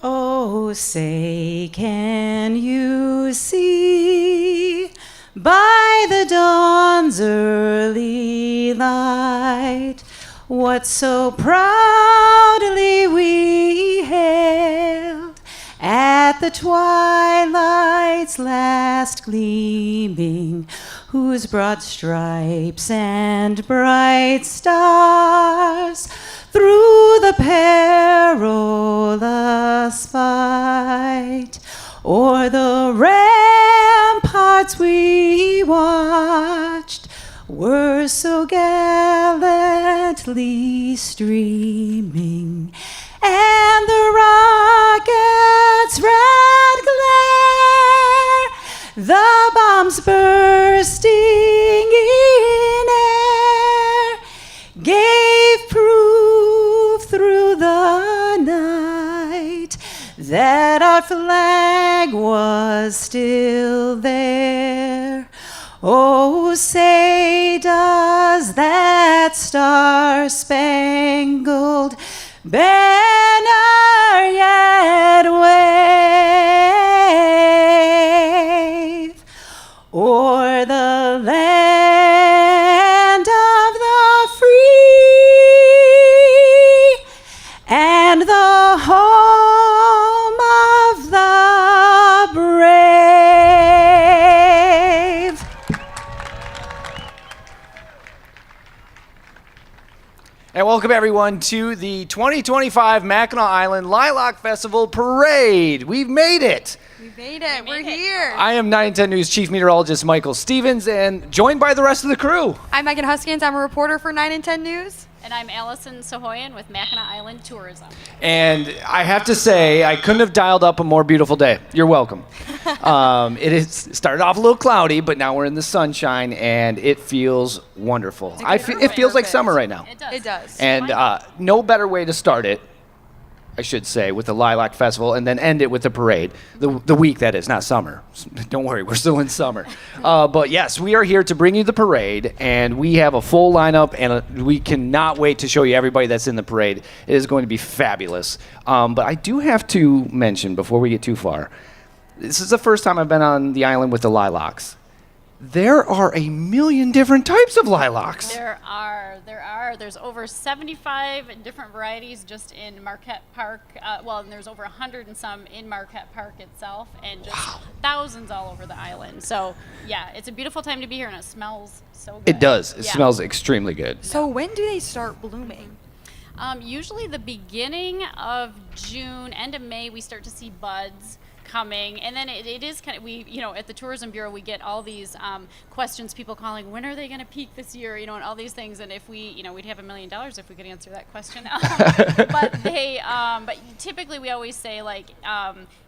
Oh, say, can you see by the dawn's early light what so proudly we hailed at the twilight's last gleaming, whose broad stripes and bright stars through the perilous fight o'er the ramparts we watched were so gallantly streaming, and the rocket's red glare, the bombs bursting in air, gave proof through the night that our flag was still there. Oh, say does that star-spangled banner yet wave o'er the land of the free and the home of the brave? And welcome everyone to the 2025 Mackinac Island Lilac Festival Parade. We've made it. We made it. We're here. I am 9 and 10 News Chief Meteorologist Michael Stevens, and joined by the rest of the crew. I'm Megan Huiskens. I'm a reporter for 9 and 10 News. And I'm Allison Sehoyan with Mackinac Island Tourism. And I have to say, I couldn't have dialed up a more beautiful day. You're welcome. It started off a little cloudy, but now we're in the sunshine, and it feels wonderful. It feels like summer right now. It does. It does. And no better way to start it, I should say, with the Lilac Festival, and then end it with the parade. The week, that is, not summer. Don't worry, we're still in summer. But yes, we are here to bring you the parade, and we have a full lineup, and we cannot wait to show you everybody that's in the parade. It is going to be fabulous. But I do have to mention, before we get too far, this is the first time I've been on the island with the Lilacs. There are a million different types of lilacs. There are. There's over 75 different varieties just in Marquette Park. And there's over 100 and some in Marquette Park itself, and just thousands all over the island. So, yeah, it's a beautiful time to be here, and it smells so good. It does. It Yeah. smells extremely good. So when do they start blooming? Usually the beginning of June, end of May, we start to see buds coming, and then it is kind of, at the Tourism Bureau we get all these questions, people calling, when are they going to peak this year, and all these things, and if we, we'd have $1 million if we could answer that question. But typically we always say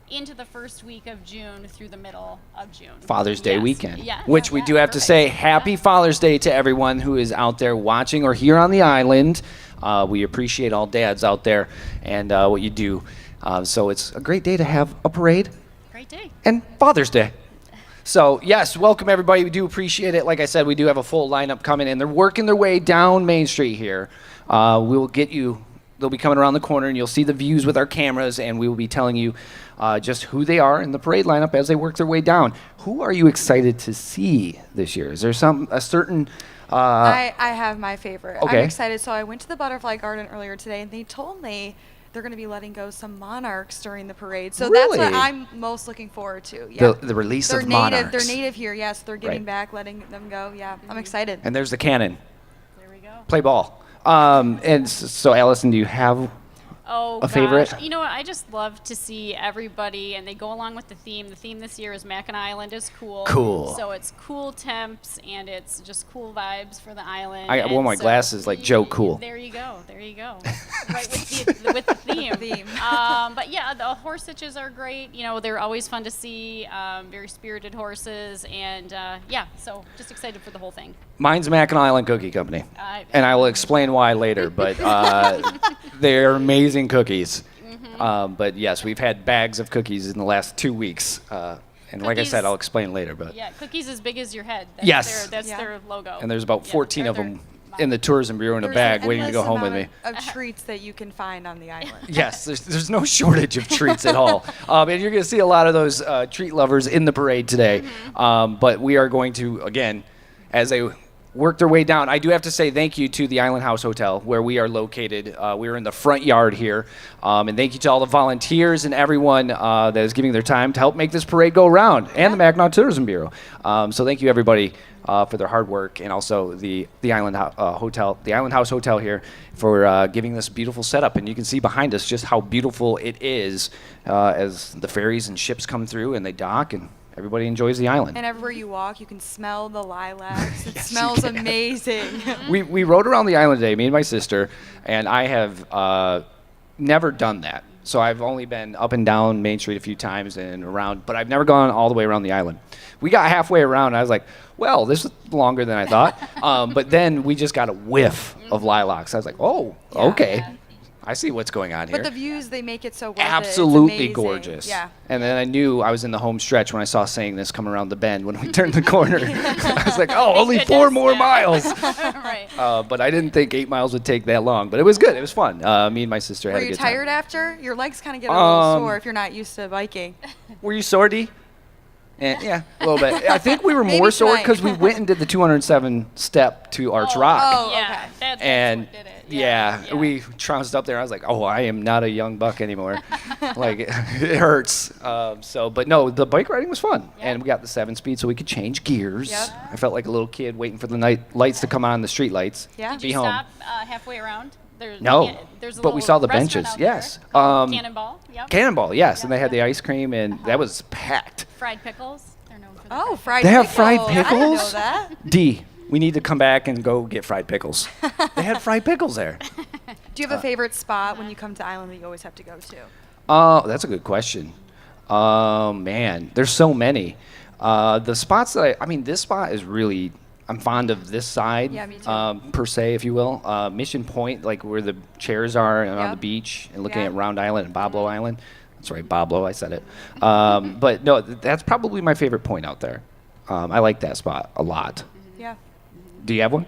into the first week of June through the middle of June. Father's Day weekend. Yeah. Which we do have to say happy Father's Day to everyone who is out there watching or here on the island. We appreciate all dads out there and what you do. So it's a great day to have a parade. Great day. And Father's Day. So, yes, welcome everybody. We do appreciate it. Like I said, we do have a full lineup coming in. They're working their way down Main Street here. We will get you. They'll be coming around the corner, and you'll see the views with our cameras, and we will be telling you just who they are in the parade lineup as they work their way down. Who are you excited to see this year? Is there a certain... I have my favorite. Okay. I'm excited. So I went to the Butterfly Garden earlier today, and they told me they're going to be letting go some monarchs during the parade. So Really? that's what I'm most looking forward to. Yeah. The release they're of native. monarchs. They're native here. Yes, they're giving Right. back, letting them go. Yeah, I'm excited. And there's the cannon. There we go. Play ball. And so, Allison, do you have Oh, a favorite? gosh. You know what? I just love to see everybody, and they go along with the theme. The theme this year is Mackinac Island is cool. Cool. So it's cool temps, and it's just cool vibes for the island. I wore And my glasses like Joe Cool. There you go. Right with the theme. But yeah, the horse hitches are great. They're always fun to see. Very spirited horses, and so just excited for the whole thing. Mine's Mackinac Island Cookie Company. And I will explain why later, but they're amazing cookies. But yes, we've had bags of cookies in the last 2 weeks. And like I said, I'll explain later. But Yeah, cookies as big as your head. Yes. That's their logo. And there's about 14 of they're them in the Tourism Bureau in a There's bag an waiting to go endless home with me. amount of treats that you can find on the island. Yes, there's no shortage of treats at all. And you're going to see a lot of those treat lovers in the parade today. But we are going to, again, as work their way down. I do have to say thank you to the Island House Hotel where we are located. We're in the front yard here. And thank you to all the volunteers and everyone that is giving their time to help make this parade go around, and the Mackinac Tourism Bureau. So thank you, everybody, for their hard work, and also the Island Hotel, the Island House Hotel here, for giving this beautiful setup. And you can see behind us just how beautiful it is as the ferries and ships come through and they dock, and everybody enjoys the island. And everywhere you walk, you can smell the lilacs. It Yes, you smells can. amazing. We rode around the island today, me and my sister, and I have never done that. So I've only been up and down Main Street a few times and around, but I've never gone all the way around the island. We got halfway around, and I was like, well, this is longer than I thought. But then we just got a whiff of lilacs. I was like, oh, okay. I see what's going on here. But the views, they make it so worth it. It's Absolutely amazing. gorgeous. Yeah. And then I knew I was in the home stretch when I saw saying this come around the bend when we turned the corner. I was like, oh, only 4 more miles. Right. But I didn't think 8 miles would take that long. But it was good. It was fun. Me and my sister had Were a you good tired time. after? Your legs kind of get a little sore if you're not used to biking. Were you sore, D? Yeah, a little bit. I think we were Maybe more sore tonight. because we went and did the 207 step to Arch Rock. Oh, Yeah, okay. that's And what did it. yeah, we trounced up there. I was like, oh, I am not a young buck anymore. Like, it hurts. But no, the bike riding was fun. And we got the 7-speed so we could change gears. Yep. I felt like a little kid waiting for the night lights to come on, the street lights. Yeah. Did Be you home. stop halfway around? No, there's a but we little saw the restaurant benches. out there Yes. called Cannonball. Yep. Cannonball, yes. And they had the ice cream, and that was packed. Fried pickles. They're known for the Oh, fried fried They have pickles. fried I didn't know pickles? that. D, we need to come back and go get fried pickles. They had fried pickles there. Do you have a favorite spot when you come to Island that you always have to go to? That's a good question. Man, there's so many. The spots that this spot is really, I'm fond of this side. Yeah, me too. Per se, if you will. Mission Point, like where the chairs are and on the Yep. beach, and looking Yeah. at Round Island and Boblo Island. That's right, Boblo, I said it. But no, that's probably my favorite point out there. I like that spot a lot. Yeah. Do you have one?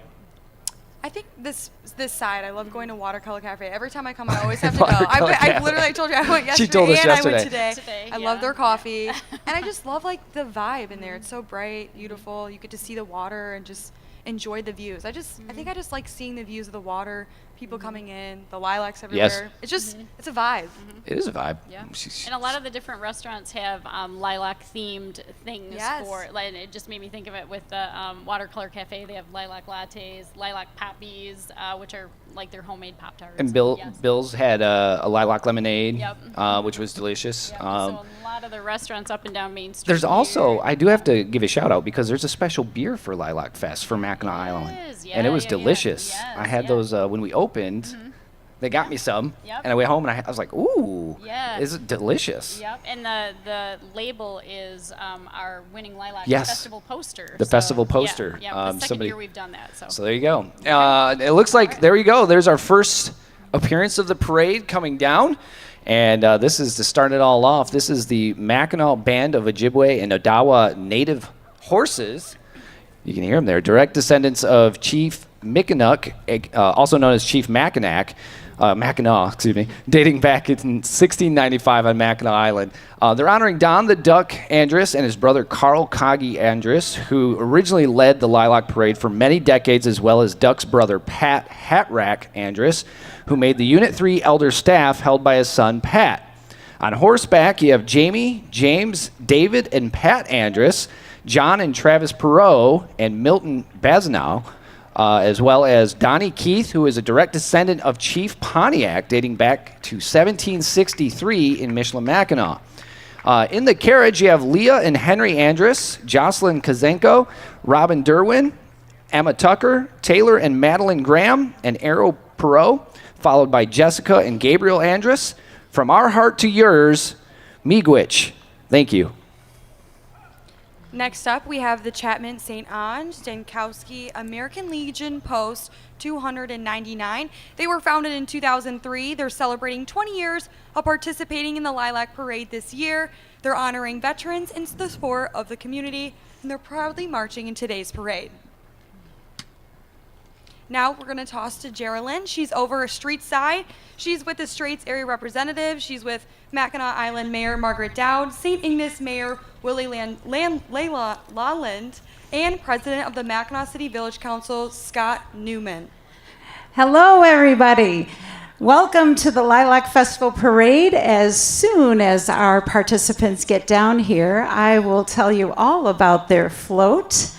I think this side. I love going to Watercolor Cafe. Every time I come, I always have to go. Watercolor I Cafe. literally told you I went yesterday She told us and I yesterday. went today. Today, I yeah. love their coffee, and I just love like the vibe in there. It's so bright, beautiful. You get to see the water and just enjoy the views. I think I just like seeing the views of the water, people coming in, the lilacs everywhere. Yes. It's just it's a vibe. It is a vibe. Yeah. She's- And a lot of the different restaurants have lilac-themed things Yes. for. Like, it just made me think of it with the Watercolor Cafe. They have lilac lattes, lilac poppies, which are like their homemade Pop Tarts. And Yes. Bill's had a lilac lemonade, Yep. which was delicious. Yep. So a lot of the restaurants up and down Main Street. There's also, here. I do have to give a shout out because there's a special beer for Lilac Fest for Mackinac Island. And it was delicious. Yes, I had those when we opened. They got me some. Yep. And I went home and I was like, ooh, Yes. is it delicious? Yep, and the label is our winning Lilac Yes. Festival poster. The festival poster. Yeah, the second somebody- year we've done that. So, So there you go. It looks like, there you go. There's our first appearance of the parade coming down. And this is to start it all off. This is the Mackinac Band of Ojibwe and Odawa Native Horses. You can hear them there. Direct descendants of Chief Mackinac, also known as Chief Mackinac, dating back in 1695 on Mackinac Island. They're honoring Don the Duck Andrus and his brother Carl Coggy Andrus, who originally led the Lilac Parade for many decades, as well as Duck's brother Pat Hatrack Andrus, who made the Unit 3 elder staff held by his son Pat. On horseback, you have Jamie, James, David, and Pat Andrus, John and Travis Perot, and Milton Bazanow, as well as Donnie Keith, who is a direct descendant of Chief Pontiac, dating back to 1763 in Michilimackinac. In the carriage, you have Leah and Henry Andrus, Jocelyn Kazenko, Robin Derwin, Emma Tucker, Taylor and Madeline Graham, and Arrow Perot, followed by Jessica and Gabriel Andrus. From our heart to yours, Miigwech. Thank you. Next up, we have the Chapman St. Ange Stankowski American Legion Post 299. They were founded in 2003. They're celebrating 20 years of participating in the Lilac Parade this year. They're honoring veterans and the support of the community, and they're proudly marching in today's parade. Now we're going to toss to Jeri-Lynn. She's over a street side. She's with the Straits area representative. She's with Mackinac Island Mayor Margaret Dowd, St. Ignace Mayor Willie Layla Lawland, and President of the Mackinac City Village Council, Scott Newman. Hello, everybody. Welcome to the Lilac Festival Parade. As soon as our participants get down here, I will tell you all about their float.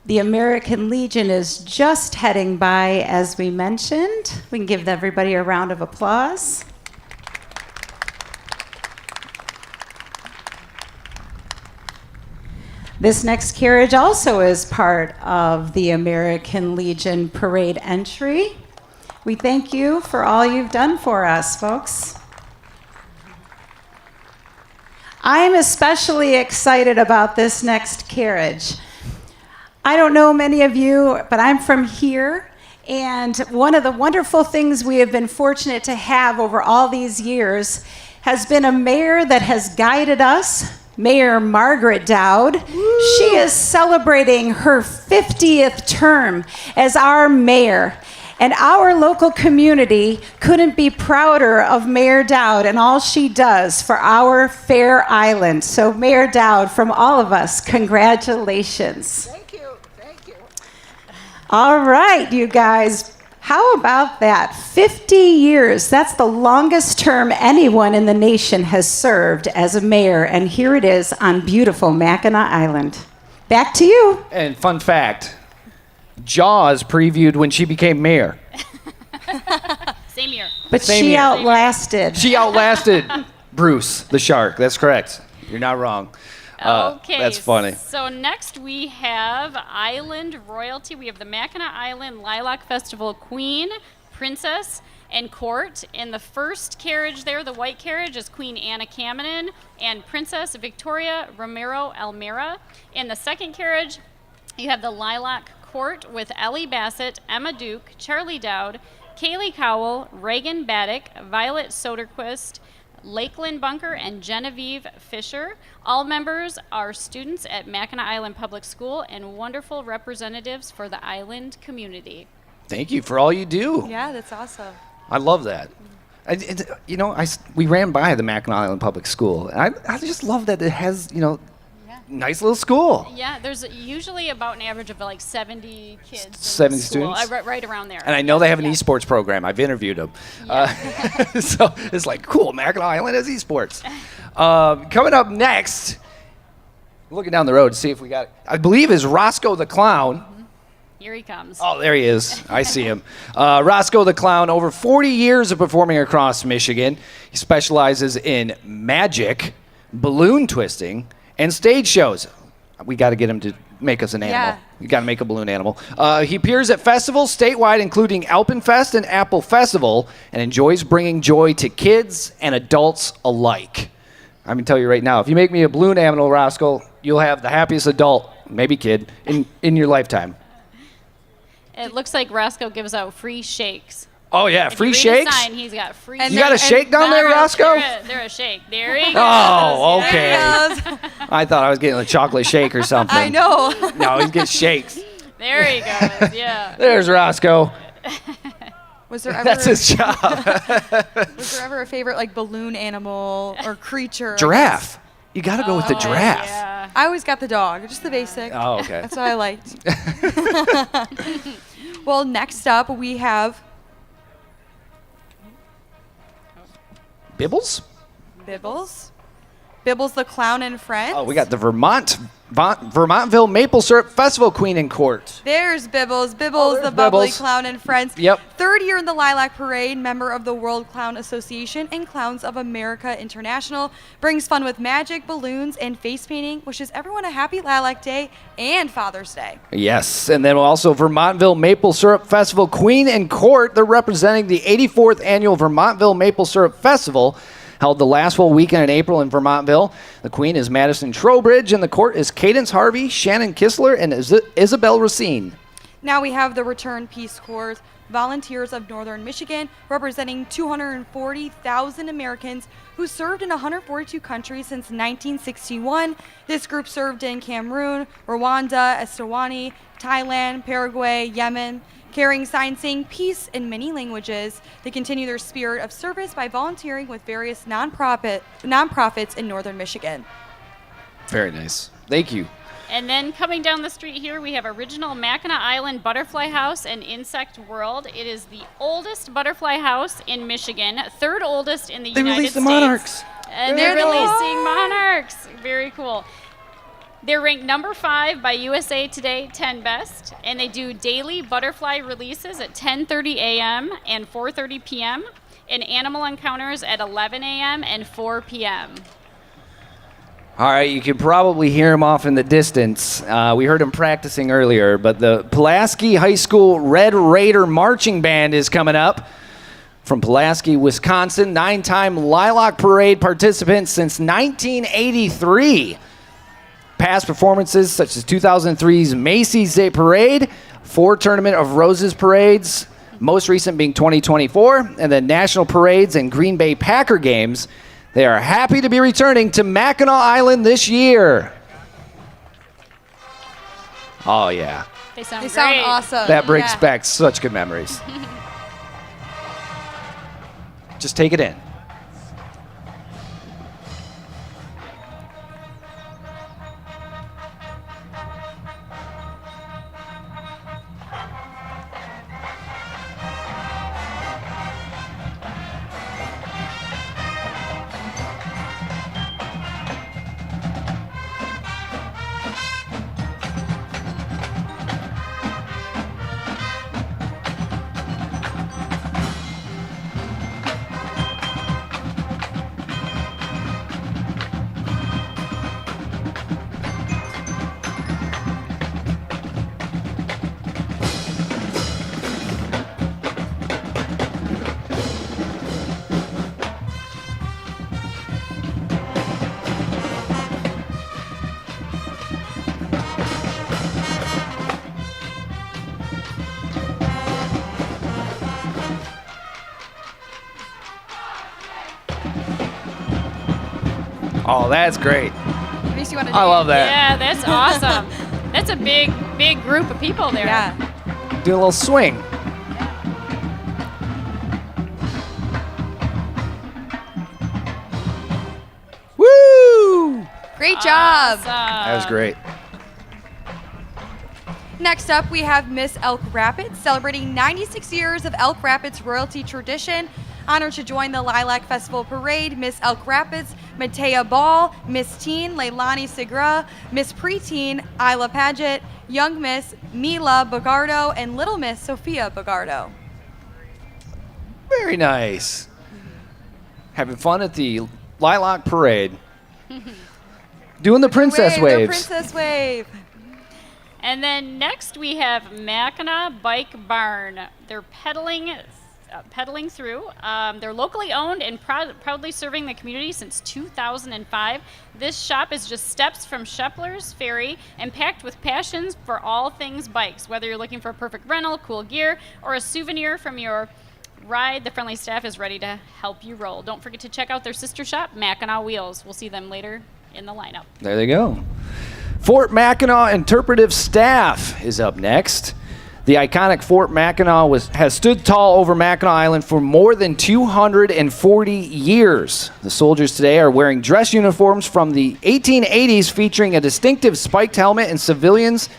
The American Legion is just heading by, as we mentioned. We can give everybody a round of applause. This next carriage also is part of the American Legion Parade entry. We thank you for all you've done for us, folks. I'm especially excited about this next carriage. I don't know many of you, but I'm from here, and one of the wonderful things we have been fortunate to have over all these years has been a mayor that has guided us, Mayor Margaret Dowd. Woo. She is celebrating her 50th term as our mayor. And our local community couldn't be prouder of Mayor Dowd and all she does for our fair island. So Mayor Dowd, from all of us, congratulations. Thank you, thank you. All right, you guys, how about that? 50 years, that's the longest term anyone in the nation has served as a mayor, and here it is on beautiful Mackinac Island. Back to you. And fun fact, Jaws previewed when she became mayor. Same year. But Same she year. outlasted. She outlasted Bruce the shark. That's correct. You're not wrong. Okay. That's funny. So next we have Island Royalty. We have the Mackinac Island Lilac Festival Queen, Princess, and Court. In the first carriage there, the white carriage, is Queen Anna Kamenan and Princess Victoria Romero Almera. In the second carriage, you have the Lilac Court with Ellie Bassett, Emma Duke, Charlie Dowd, Kaylee Cowell, Reagan Baddick, Violet Soderquist, Lakeland Bunker, and Genevieve Fisher. All members are students at Mackinac Island Public School and wonderful representatives for the island community. Thank you for all you do. Yeah, that's awesome. I love that. We ran by the Mackinac Island Public School, and I just love that it has, nice little school. Yeah, there's usually about an average of like 70 kids. in 70 the school, students? right around there. And I know they have an Yeah. esports program. I've interviewed them. So it's like, cool, Mackinac Island has esports. Coming up next, looking down the road to see if we got, I believe is Roscoe the Clown. Here he comes. Oh, there he is. I see him. Roscoe the Clown, over 40 years of performing across Michigan. He specializes in magic, balloon twisting, and stage shows. We got to get him to make us an animal. Yeah. We got to make a balloon animal. He appears at festivals statewide, including Alpenfest and Apple Festival, and enjoys bringing joy to kids and adults alike. I'm going to tell you right now, if you make me a balloon animal, Roscoe, you'll have the happiest adult, maybe kid, in your lifetime. It looks like Roscoe gives out free shakes. Oh, yeah, If free you read shakes? The sign, he's got free And You got a And shake down there, Roscoe? They're a shake. There he goes. Oh, okay. There he goes. I thought I was getting a chocolate shake or something. I know. No, he gets shakes. There he goes. Yeah. There's Roscoe. Was there ever That's his job. was there ever a favorite like balloon animal or creature? Giraffe. You got to go with the Oh, giraffe. Yeah. I always got the dog, just the basic. Oh, okay. That's what I liked. Well, next up we have Bibbles? Bibbles. Bibbles the Clown and Friends. Oh, we got the Vermontville Maple Syrup Festival Queen in Court. There's Bibbles. Bibbles, Oh, there's the bubbly Bibbles. clown and friends. Yep. Third year in the Lilac Parade, member of the World Clown Association and Clowns of America International, brings fun with magic, balloons, and face painting, wishes everyone a happy Lilac Day and Father's Day. Yes, and then also Vermontville Maple Syrup Festival Queen in Court. They're representing the 84th annual Vermontville Maple Syrup Festival, held the last full weekend in April in Vermontville. The Queen is Madison Trowbridge, and the Court is Cadence Harvey, Shannon Kistler, and Isabel Racine. Now we have the Return Peace Corps Volunteers of Northern Michigan, representing 240,000 Americans who served in 142 countries since 1961. This group served in Cameroon, Rwanda, Eswatini, Thailand, Paraguay, Yemen, carrying signs saying peace in many languages. They continue their spirit of service by volunteering with various nonprofits in Northern Michigan. Very nice. Thank you. And then coming down the street here, we have original Mackinac Island Butterfly House and Insect World. It is the oldest butterfly house in Michigan, third oldest in the United States. They released the monarchs. And they're releasing monarchs. Very cool. They're ranked number 5 by USA Today 10 Best, and they do daily butterfly releases at 10:30 a.m. and 4:30 p.m., and animal encounters at 11 a.m. and 4 p.m. All right, you can probably hear him off in the distance. We heard him practicing earlier, but the Pulaski High School Red Raider Marching Band is coming up. From Pulaski, Wisconsin, 9-time Lilac Parade participant since 1983. Past performances such as 2003's Macy's Day Parade, 4 Tournament of Roses parades, most recent being 2024, and the National Parades and Green Bay Packer games. They are happy to be returning to Mackinac Island this year. Oh, yeah. They sound They great. sound awesome. That brings Yeah. back such good memories. Just take it in. Oh, that's great. Makes you want to I love that. Yeah, that's awesome. That's a big, big group of people there. Yeah. Do a little swing. Woo! Great job. Awesome. That was great. Next up, we have Miss Elk Rapids, celebrating 96 years of Elk Rapids royalty tradition. Honored to join the Lilac Festival Parade, Miss Elk Rapids, Matea Ball, Miss Teen, Leilani Segra, Miss Preteen, Isla Paget, Young Miss, Mila Bagardo, and Little Miss Sophia Bagardo. Very nice. Having fun at the Lilac Parade. Doing the princess The waves. princess wave. And then next we have Mackinac Bike Barn. They're pedaling through. They're locally owned and proudly serving the community since 2005. This shop is just steps from Shepler's Ferry and packed with passions for all things bikes. Whether you're looking for a perfect rental, cool gear, or a souvenir from your ride, the friendly staff is ready to help you roll. Don't forget to check out their sister shop, Mackinac Wheels. We'll see them later in the lineup. There they go. Fort Mackinac Interpretive Staff is up next. The iconic Fort Mackinac has stood tall over Mackinac Island for more than 240 years. The soldiers today are wearing dress uniforms from the 1880s featuring a distinctive spiked helmet, and civilians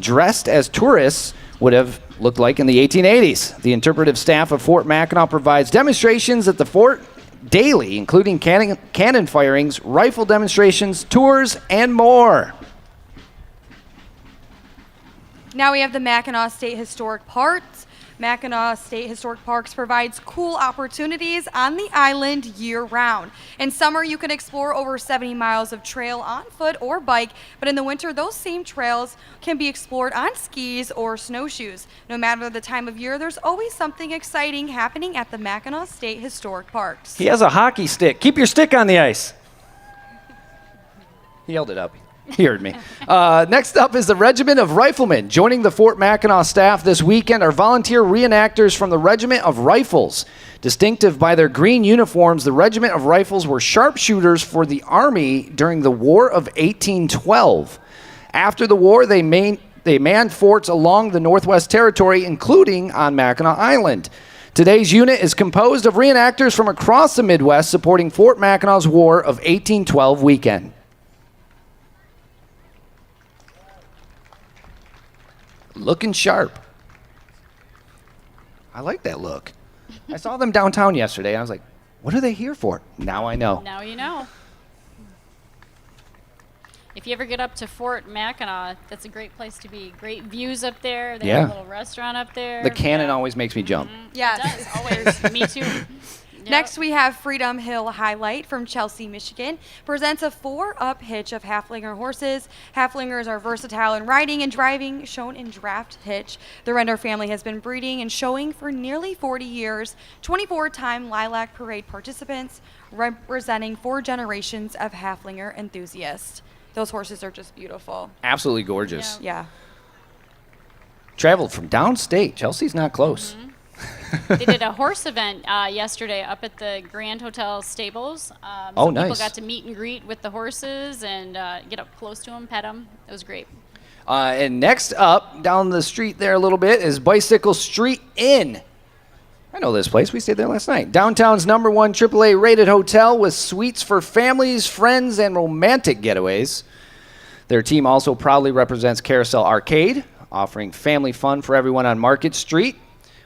dressed as tourists would have looked like in the 1880s. The interpretive staff of Fort Mackinac provides demonstrations at the fort daily, including cannon firings, rifle demonstrations, tours, and more. Now we have the Mackinac State Historic Parks. Mackinac State Historic Parks provides cool opportunities on the island year-round. In summer, you can explore over 70 miles of trail on foot or bike, but in the winter, those same trails can be explored on skis or snowshoes. No matter the time of year, there's always something exciting happening at the Mackinac State Historic Parks. He has a hockey stick. Keep your stick on the ice. He held it up. He heard me. Next up is the Regiment of Riflemen. Joining the Fort Mackinac staff this weekend are volunteer reenactors from the Regiment of Rifles. Distinctive by their green uniforms, the Regiment of Rifles were sharpshooters for the Army during the War of 1812. After the war, they manned forts along the Northwest Territory, including on Mackinac Island. Today's unit is composed of reenactors from across the Midwest supporting Fort Mackinac's War of 1812 weekend. Looking sharp. I like that look. I saw them downtown yesterday. I was like, what are they here for? Now I know. Now you know. If you ever get up to Fort Mackinac, that's a great place to be. Great views up there. They have a little restaurant up there. The cannon always makes me jump. Yes. It does, always. Me too. Yep. Next, we have Freedom Hill Highlight from Chelsea, Michigan. Presents a 4-up hitch of Haflinger horses. Haflingers are versatile in riding and driving, shown in draft hitch. The Render family has been breeding and showing for nearly 40 years. 24-time Lilac Parade participants, representing 4 generations of Haflinger enthusiasts. Those horses are just beautiful. Absolutely gorgeous. Yeah. Traveled from downstate. Chelsea's not close. They did a horse event yesterday up at the Grand Hotel stables. Oh, People nice. got to meet and greet with the horses and get up close to them, pet them. It was great. And next up, down the street there a little bit, is Bicycle Street Inn. I know this place. We stayed there last night. Downtown's #1 AAA rated hotel with suites for families, friends, and romantic getaways. Their team also proudly represents Carousel Arcade, offering family fun for everyone on Market Street,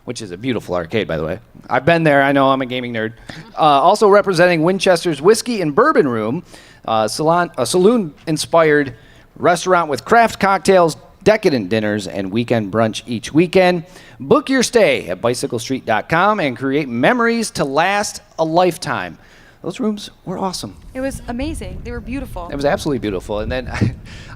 which is a beautiful arcade, by the way. I've been there. I know I'm a gaming nerd. Also representing Winchester's Whiskey and Bourbon Room, a saloon-inspired restaurant with craft cocktails, decadent dinners, and weekend brunch each weekend. Book your stay at bicyclestreet.com and create memories to last a lifetime. Those rooms were awesome. It was amazing. They were beautiful. It was absolutely beautiful. And then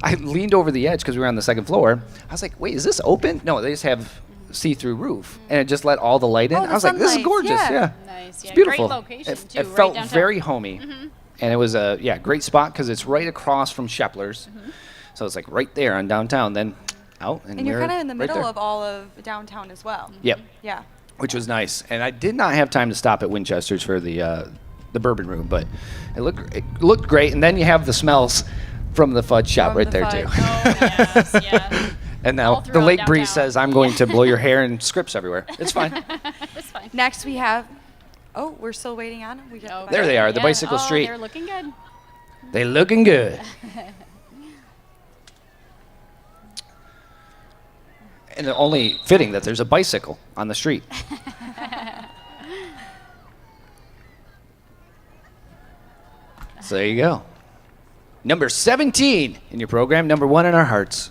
I leaned over the edge because we were on the second floor. I was like, wait, is this open? No, they just have see-through roof. And it just let all the light in. Oh, I was like, this is sunlight, gorgeous. yeah. Nice. It's Yeah, beautiful. great location, It too, right felt downtown. very homey. And it was a great spot because it's right across from Shepler's. So it's like right there on downtown. Then out. And you're kind of in the middle there. of all of downtown as well. Yep. Yeah. Which was nice. And I did not have time to stop at Winchester's for the bourbon room, but it looked great. And then you have the smells from the fudge shop From right the there fudge. too. Oh, yes, yeah. And All now the throughout lake breeze downtown. says I'm going to blow your hair and scripts everywhere. It's fine. It's fine. Next, we have. Oh, we're still waiting on them. We got the There they are, the Yeah. Bicycle Street. They're looking good. They looking good. And they're only fitting that there's a bicycle on the street. So there you go. Number 17 in your program, #1 in our hearts.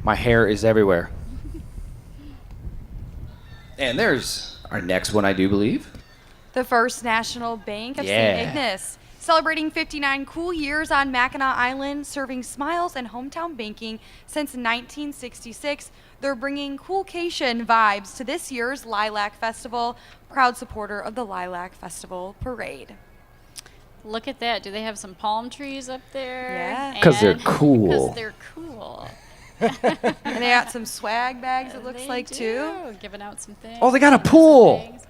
My hair is everywhere. And there's our next one, I do believe. The First National Bank of Yeah. St. Ignace, celebrating 59 cool years on Mackinac Island, serving smiles and hometown banking since 1966. They're bringing coolcation vibes to this year's Lilac Festival, proud supporter of the Lilac Festival Parade. Look at that. Do they have some palm trees up there? Yeah. 'Cause they're And- cool. Because they're cool. And they got some swag bags, it looks They like, too. do, giving out some things. Oh, they got a giving out some pool. things.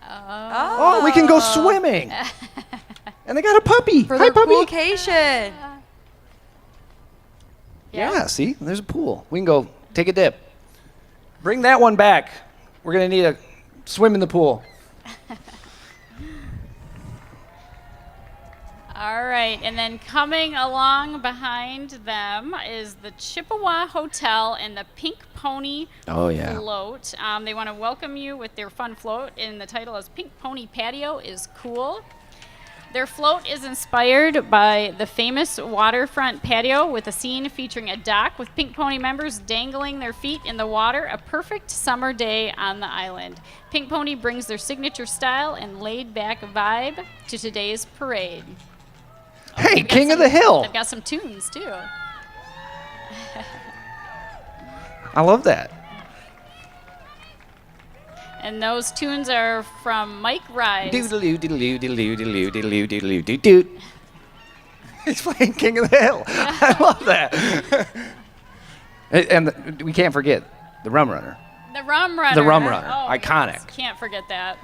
Oh, we can go swimming. And they got a puppy. For Hi, the puppy. coolcation. Yeah, see, there's a pool. We can go take a dip. Bring that one back. We're going to need a swim in the pool. All right, and then coming along behind them is the Chippewa Hotel and the Pink Pony Oh, yeah. Float. They want to welcome you with their fun float, and the title is Pink Pony Patio is Cool. Their float is inspired by the famous waterfront patio with a scene featuring a dock with Pink Pony members dangling their feet in the water, a perfect summer day on the island. Pink Pony brings their signature style and laid-back vibe to today's parade. Hey, They've got King of the Hill. They've got some tunes, too. I love that. And those tunes are from Mike Rise. Doodaloo, doodaloo, doodaloo, doodaloo, doodaloo, doodaloo, doot, doot. He's playing King of the Hill. I love that. And we can't forget the Rum Runner. The Rum Runner. The Rum Runner. Oh, Iconic. yes, can't forget that.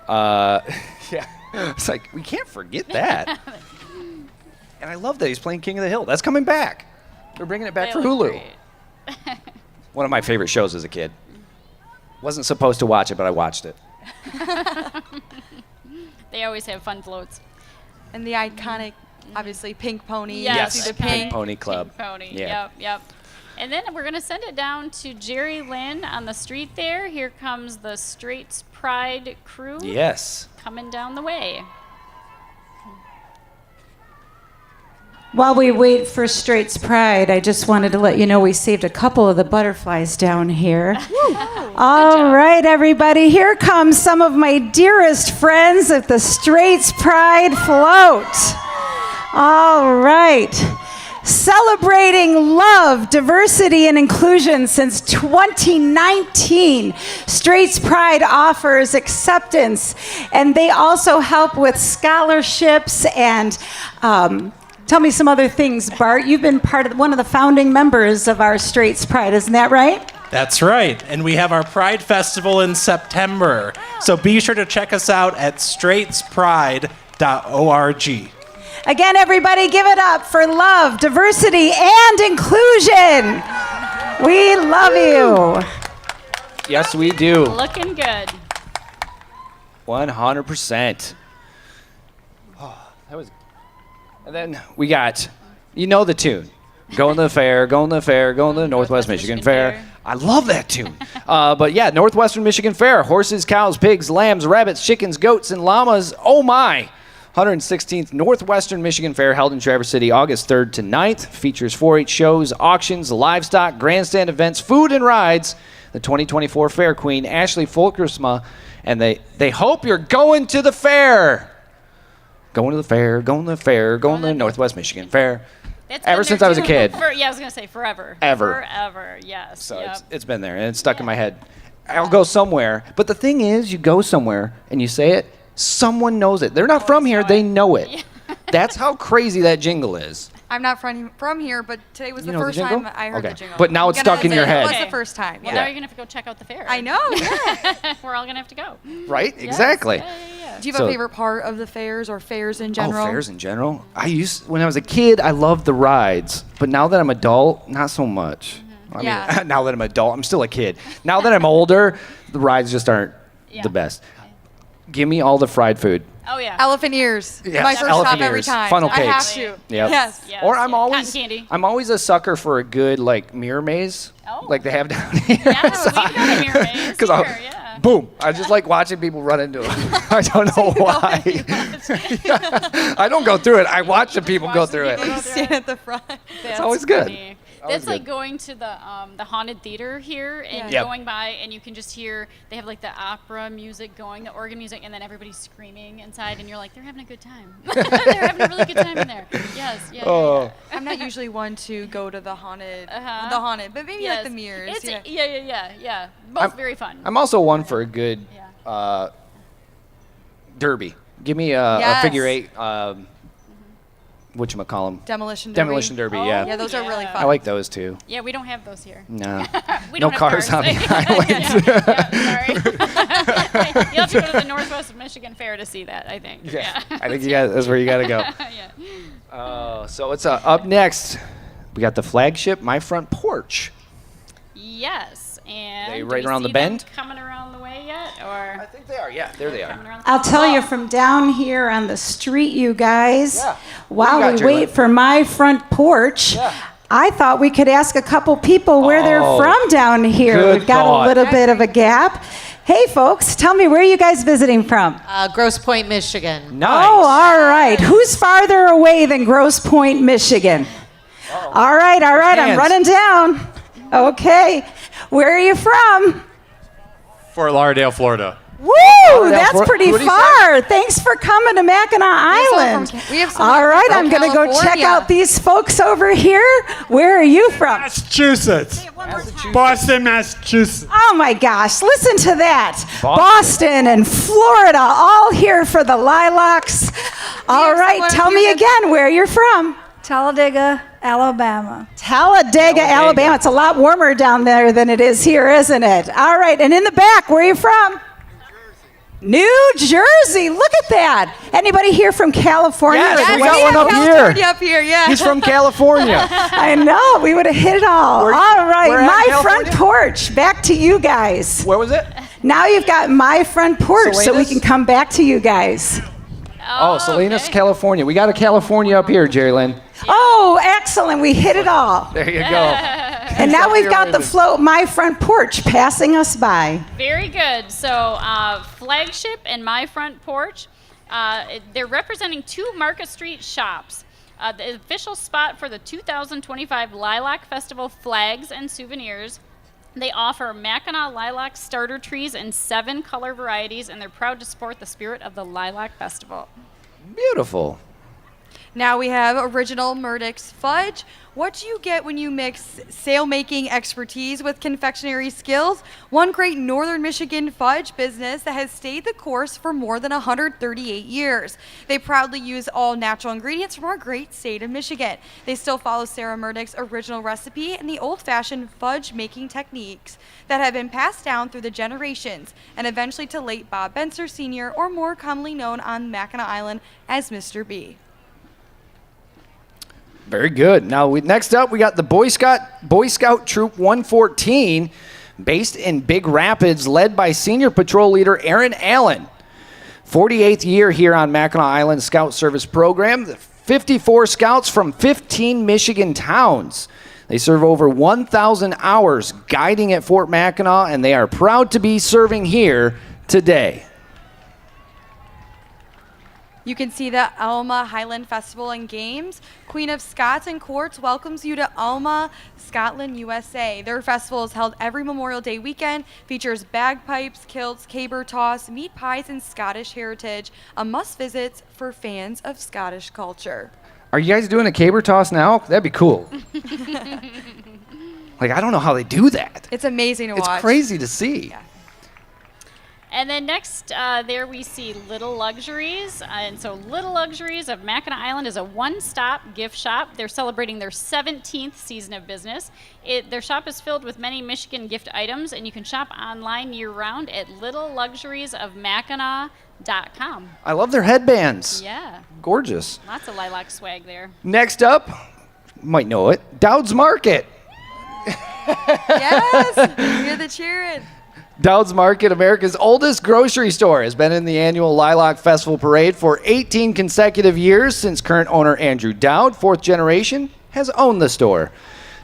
Yeah. It's like, we can't forget that. And I love that he's playing King of the Hill. That's coming back. They're bringing it back They for look Hulu. great. One of my favorite shows as a kid. Wasn't supposed to watch it, but I watched it. They always have fun floats. And the iconic, obviously, pink pony. Yes, You see the iconic pink. Pony Club. Pink pony. Yeah. Yep. And then we're going to send it down to Jeri-Lynn on the street there. Here comes the Straits Pride crew Yes. coming down the way. While we wait for Straits Pride, I just wanted to let you know we saved a couple of the butterflies down here. All right, everybody, here comes some of my dearest friends at the Straits Pride float. All right. Celebrating love, diversity, and inclusion since 2019, Straits Pride offers acceptance, and they also help with scholarships and tell me some other things, Bart. You've been one of the founding members of our Straits Pride, isn't that right? That's right. And we have our Pride Festival in September. So be sure to check us out at straitspride.org. Again, everybody, give it up for love, diversity, and inclusion. We love you. Yes, we do. Looking good. 100%. Oh, that was. And then we got, you know the tune. Going to the fair, going to the fair, going to the Northwest Michigan Fair. I love that tune. But yeah, Northwestern Michigan Fair. Horses, cows, pigs, lambs, rabbits, chickens, goats, and llamas. Oh my. 116th Northwestern Michigan Fair held in Traverse City August 3rd to 9th. Features 4-H shows, auctions, livestock, grandstand events, food, and rides. The 2024 Fair Queen, Ashley Fulkersma, and they hope you're going to the fair. Going to the fair, going to the fair, going to the Northwest Michigan Fair. That's Ever been since there I was a too. kid. Yeah, I was going to say forever. Ever. Forever, yes. So yep. it's been there, and it's stuck in my head. I'll go somewhere. But the thing is, you go somewhere, and you say it, someone knows it. They're not from here, know they it. know it. That's how crazy that jingle is. I'm not from here, but today was You the know the first jingle? time I heard Okay. the jingle. But now it's I'm gonna stuck in say your It head. was Okay. the first time. Well, Yeah. now you're going to have to go check out the fair. I know. Yeah. We're all going to have to go. Right? Exactly. Yeah. Do you have So- a favorite part of the fairs or fairs in general? Oh, fairs in general. When I was a kid, I loved the rides, but now that I'm adult, not so much. I mean, Yeah. now that I'm adult, I'm still a kid. Now that I'm older, the rides just aren't Yeah. the best. Give me all the fried food. Oh, yeah. Elephant ears. Yes, My first elephant stop every ears, time. funnel I have cakes. to. Yep. Yes. Yes, Or yeah. I'm always Cotton candy. I'm always a sucker for a good like mirror maze, Oh. like they have down here. Yeah, we've got a mirror maze 'Cause here, yeah. Boom! I just like watching people run into it. I don't know why. I don't go through it. I watch the people go through it. You stand at the front. That's always good. funny. Always That's like good. going to the haunted theater here and Yep. going by and you can just hear they have like the opera music going, the organ music, and then everybody's screaming inside and you're like, they're having a good time. They're having a really good time in there. Yes, yeah. Oh. I'm not usually one to go to the haunted, but maybe Yes. like the mirrors. It's, yeah. yeah. Both I'm- very fun. I'm also one for a good Yeah. derby. Give me a Yes. figure eight. Whatchamacallem? Demolition derby. Demolition derby. Oh, Yeah. Yeah, those are really Yeah. fun. I like those too. Yeah, we don't have those here. No. We No don't have cars on the highways. Sorry. You'll have to go to the Northwest Michigan Fair to see that, I think. Yeah. I think that's where you gotta go. Yeah. So it's up next. We got the flagship, My Front Porch. Yes, and They do right we around the see them bend? coming around the way yet, or think they are. Yeah, there they coming are. around? I'll tell you from down here on the street, you guys, Yeah. while What we do you got, wait Jeri-Lynn? for my front porch, Yeah. I thought we could ask a couple people where they're Oh, from down here. good We've got thought. a little bit of a gap. Hey, folks, tell me, where are you guys visiting from? Grosse Pointe, Michigan. Nice. Oh, all right. Who's farther away than Grosse Pointe, Michigan? All right, I'm hands. running down. Okay. Where are you from? Fort Lauderdale, Florida. Woo! That's Florida. pretty What'd he far. Thanks for coming to Mackinac Island. We have some All right, from I'm going to go check California. out these folks over here. Where are you from? Massachusetts. Boston, Massachusetts. Oh my gosh, listen to that. Boston. Boston and Florida, all here for the Lilacs. All have right, someone tell here me that's- again where you're from. Talladega, Alabama. Talladega, Alabama. It's a lot warmer down there than it is here, isn't it? All right, and in the back, where are you from? New Jersey. Look at that. Anybody here from California? Yes, or we West- got one up California here. up here, yeah. He's from California. I know. We would have hit it all. Where- All right, where at in my front California? porch. Back to you guys. Where was it? Now you've got my front porch, so we Salinas? can come back to you guys. Oh, Salinas, okay. California. We got a California up here, Jeri-Lynn. Oh, excellent. We hit it all. There you go. And now we've got the float, my front porch, passing us by. Very good. So, Flagship and My Front Porch, they're representing 2 Market Street shops. The official spot for the 2025 Lilac Festival flags and souvenirs. They offer Mackinac lilac starter trees in 7 color varieties, and they're proud to support the spirit of the Lilac Festival. Beautiful. Now we have original Murdoch's fudge. What do you get when you mix sail-making expertise with confectionery skills? One great Northern Michigan fudge business that has stayed the course for more than 138 years. They proudly use all natural ingredients from our great state of Michigan. They still follow Sarah Murdoch's original recipe and the old-fashioned fudge-making techniques that have been passed down through the generations and eventually to late Bob Benser Sr., or more commonly known on Mackinac Island as Mr. B. Very good. Now, next up, we got the Boy Scout Troop 114, based in Big Rapids, led by Senior Patrol Leader Aaron Allen. 48th year here on Mackinac Island Scout Service Program. 54 scouts from 15 Michigan towns. They serve over 1,000 hours guiding at Fort Mackinac, and they are proud to be serving here today. You can see the Alma Highland Festival and Games. Queen of Scots and Courts welcomes you to Alma, Scotland, USA. Their festival is held every Memorial Day weekend, features bagpipes, kilts, caber toss, meat pies, and Scottish heritage. A must-visit for fans of Scottish culture. Are you guys doing a caber toss now? That'd be cool. Like, I don't know how they do that. It's amazing to It's watch. crazy to see. Yeah. And then next, there we see Little Luxuries. And so Little Luxuries of Mackinac Island is a one-stop gift shop. They're celebrating their 17th season of business. Their shop is filled with many Michigan gift items, and you can shop online year-round at littleluxuriesofmackinac.com. I love their headbands. Yeah, Gorgeous. lots of lilac swag there. Next up, you might know it, Dowd's Market. Yes, you hear the cheering. Dowd's Market, America's oldest grocery store, has been in the annual Lilac Festival Parade for 18 consecutive years since current owner Andrew Dowd, 4th generation, has owned the store.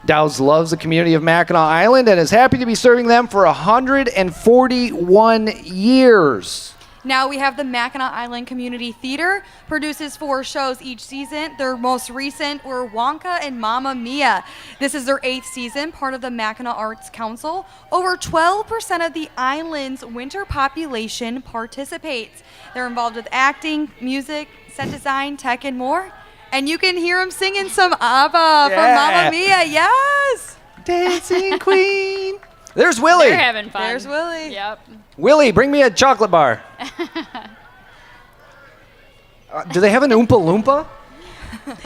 Dowd's loves the community of Mackinac Island and is happy to be serving them for 141 years. Now we have the Mackinac Island Community Theater, produces 4 shows each season. Their most recent were Wonka and Mamma Mia. This is their 8th season, part of the Mackinac Arts Council. Over 12% of the island's winter population participates. They're involved with acting, music, set design, tech, and more. And you can hear them singing some ABBA from Mamma Mia, yes! Dancing Queen. There's Willie. They're having fun. There's Willie. Yep. Willie, bring me a chocolate bar. Do they have an Oompa Loompa?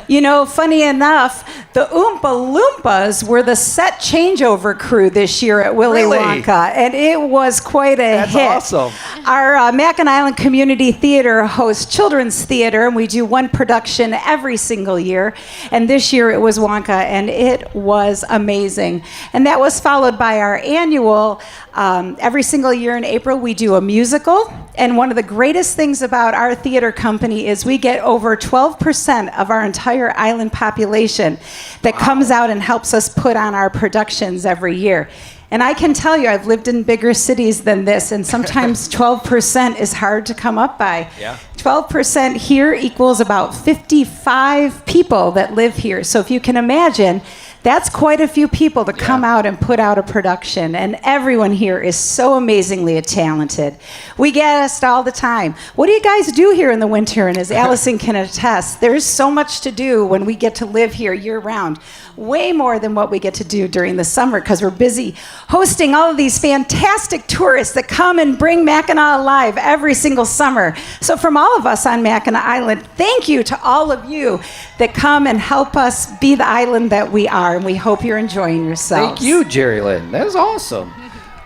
You know, funny enough, the Oompa Loompas were the set changeover crew this year at Willy Really? Wonka, and it was quite a That's hit. awesome. Our Mackinac Island Community Theater hosts children's theater, and we do one production every single year. And this year it was Wonka, and it was amazing. And that was followed by our annual, every single year in April, we do a musical. And one of the greatest things about our theater company is we get over 12% of our entire island population that comes out and helps us put on our productions every year. And I can tell you, I've lived in bigger cities than this, and sometimes 12% is hard to come up by. Yeah. 12% here equals about 55 people that live here. So if you can imagine, that's quite a few people to come out and put out a production. And everyone here is so amazingly talented. We get asked all the time, what do you guys do here in the winter? And as Allison can attest, there's so much to do when we get to live here year round. Way more than what we get to do during the summer because we're busy hosting all of these fantastic tourists that come and bring Mackinac alive every single summer. So from all of us on Mackinac Island, thank you to all of you that come and help us be the island that we are, and we hope you're enjoying yourselves. Thank you, Jeri-Lynn. That was awesome.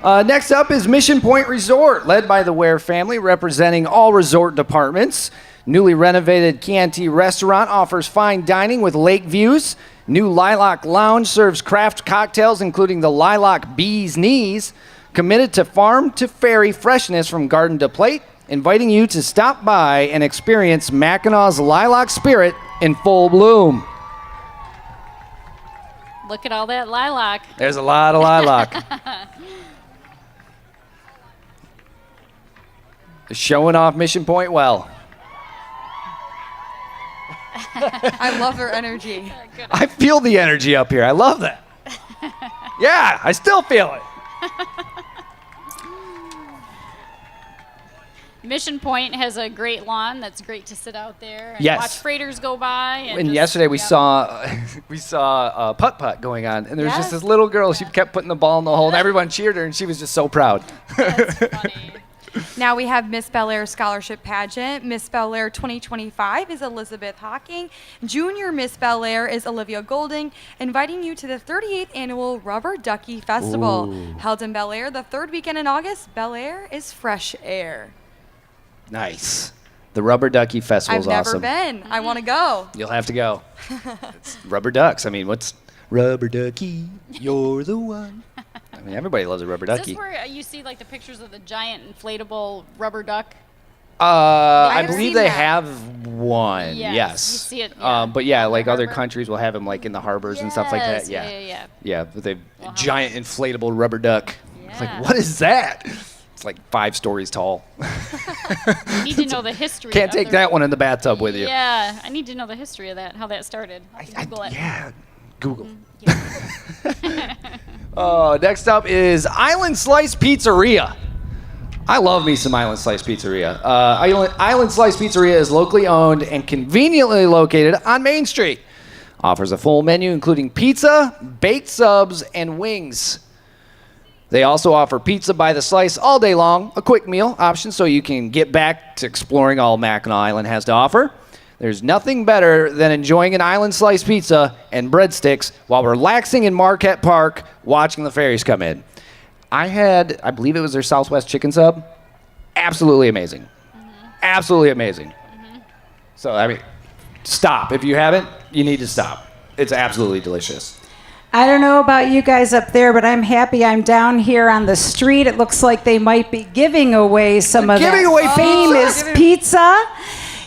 Next up is Mission Point Resort, led by the Ware family, representing all resort departments. Newly renovated Chianti restaurant offers fine dining with lake views. New Lilac Lounge serves craft cocktails, including the Lilac Bee's Knees. committed to farm to ferry freshness from garden to plate, inviting you to stop by and experience Mackinac's lilac spirit in full bloom. Look at all that lilac. There's a lot of lilac. Showing off Mission Point well. I love their energy. I feel the energy up here. I love that. Yeah, I still feel it. Mission Point has a great lawn that's great to sit out there and Yes. watch freighters go by. And just- yesterday we yeah. saw putt-putt going on, and there was just Yes. this little girl. She kept putting the ball in the hole, and everyone cheered her, and she was just so proud. That's funny. Now we have Miss Bel Air Scholarship Pageant. Miss Bel Air 2025 is Elizabeth Hawking. Junior Miss Bel Air is Olivia Golding, inviting you to the 38th Annual Rubber Ducky Festival. Held in Bel Air the third weekend in August, Bel Air is fresh air. Nice. The Rubber Ducky Festival I've is never awesome. been. I want to go. You'll have to go. It's rubber ducks. I mean, what's rubber ducky? You're the one. I mean, everybody loves a rubber Is ducky. this where you see like the pictures of the giant inflatable rubber duck? I haven't believe seen they that. have one. Yes, Yes. you see it, yeah. But yeah, On the like other harbor. countries will have them like in the harbors and stuff like that. Yes, Yeah. yeah. Yeah, but they've Wow. giant inflatable rubber duck. It's Yeah. like, what is that? It's like 5 stories tall. You need to know the history. Can't of take the- that one in the bathtub with you. Yeah, I need to know the history of that, how that started. Google it. Yeah, Google. Yeah. Next up is Island Slice Pizzeria. I love me some Island Slice Pizzeria. Island Slice Pizzeria is locally owned and conveniently located on Main Street. Offers a full menu including pizza, baked subs, and wings. They also offer pizza by the slice all day long, a quick meal option so you can get back to exploring all Mackinac Island has to offer. There's nothing better than enjoying an Island Slice pizza and breadsticks while relaxing in Marquette Park watching the ferries come in. I believe it was their Southwest chicken sub. Absolutely amazing. Absolutely amazing. So, I mean, stop. If you haven't, you need to stop. It's absolutely delicious. I don't know about you guys up there, but I'm happy I'm down here on the street. It looks like they might be giving away some of Giving that away famous pizza.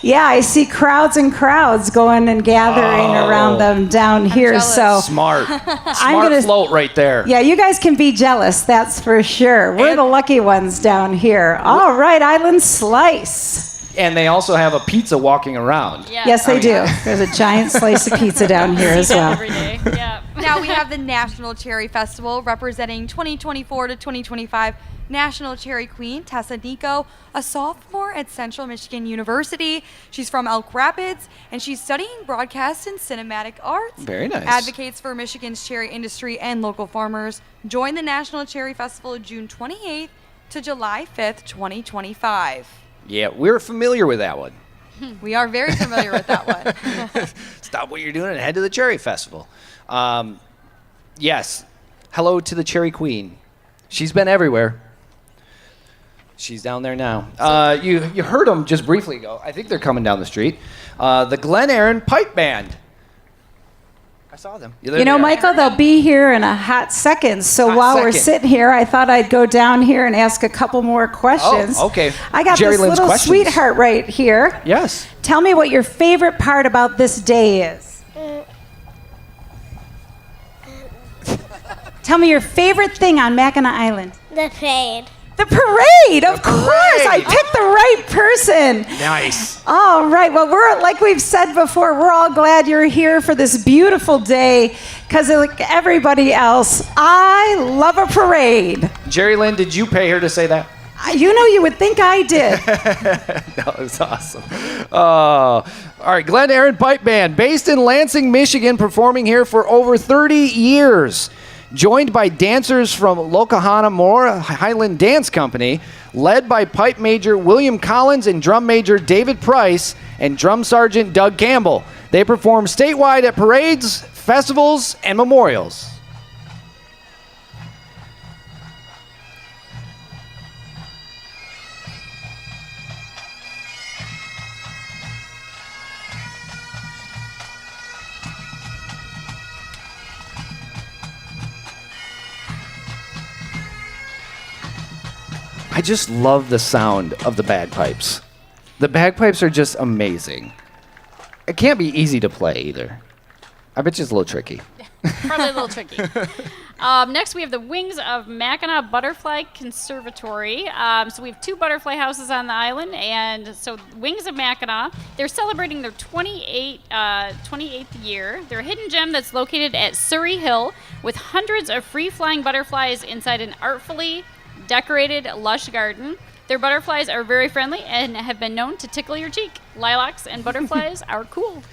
Yeah, I see crowds and crowds going and gathering around them down here. jealous. So Smart. I'm Smart gonna- float right there. yeah, you guys can be jealous, that's for sure. We're And- the lucky ones down here. All right, Island Slice. And they also have a pizza walking around. Yeah. Yes, they do. There's a giant slice of pizza down here as See that well. every day. Yeah. Now we have the National Cherry Festival representing 2024 to 2025 National Cherry Queen, Tessa Nico, a sophomore at Central Michigan University. She's from Elk Rapids, and she's studying broadcast and cinematic arts. Very nice. Advocates for Michigan's cherry industry and local farmers. Join the National Cherry Festival June 28th to July 5th, 2025. Yeah, we're familiar with that one. We are very familiar with that one. Stop what you're doing and head to the Cherry Festival. Yes, hello to the Cherry Queen. She's been everywhere. She's down there now. You heard them just briefly ago. I think they're coming down the street. The Glen Aaron Pipe Band. I saw them. Yeah, there You know, they are. Michael, they'll be here in a hot second. So Hot while we're second. sitting here, I thought I'd go down here and ask a couple more questions. Oh, okay. I got this Jeri-Lynn's little questions. sweetheart right here. Yes. Tell me what your favorite part about this day is. Tell me your favorite thing on Mackinac Island. The parade. The parade, of course. I parade. picked the right person. Nice. All right. Well, we're like we've said before, we're all glad you're here for this beautiful day because like everybody else, I love a parade. Jeri-Lynn, did you pay her to say that? You know, you would think I did. That was awesome. All right, Glen Aaron Pipe Band, based in Lansing, Michigan, performing here for over 30 years. Joined by dancers from Locahana Moore Highland Dance Company, led by pipe major William Collins and drum major David Price and drum sergeant Doug Campbell. They perform statewide at parades, festivals, and memorials. I just love the sound of the bagpipes. The bagpipes are just amazing. It can't be easy to play either. I bet you it's a little tricky. Probably a little tricky. Next, we have the Wings of Mackinac Butterfly Conservatory. So we have 2 butterfly houses on the island, and so Wings of Mackinac, they're celebrating their 28th year. They're a hidden gem that's located at Surrey Hill with hundreds of free-flying butterflies inside an artfully decorated, lush garden. Their butterflies are very friendly and have been known to tickle your cheek. Lilacs and butterflies are cool.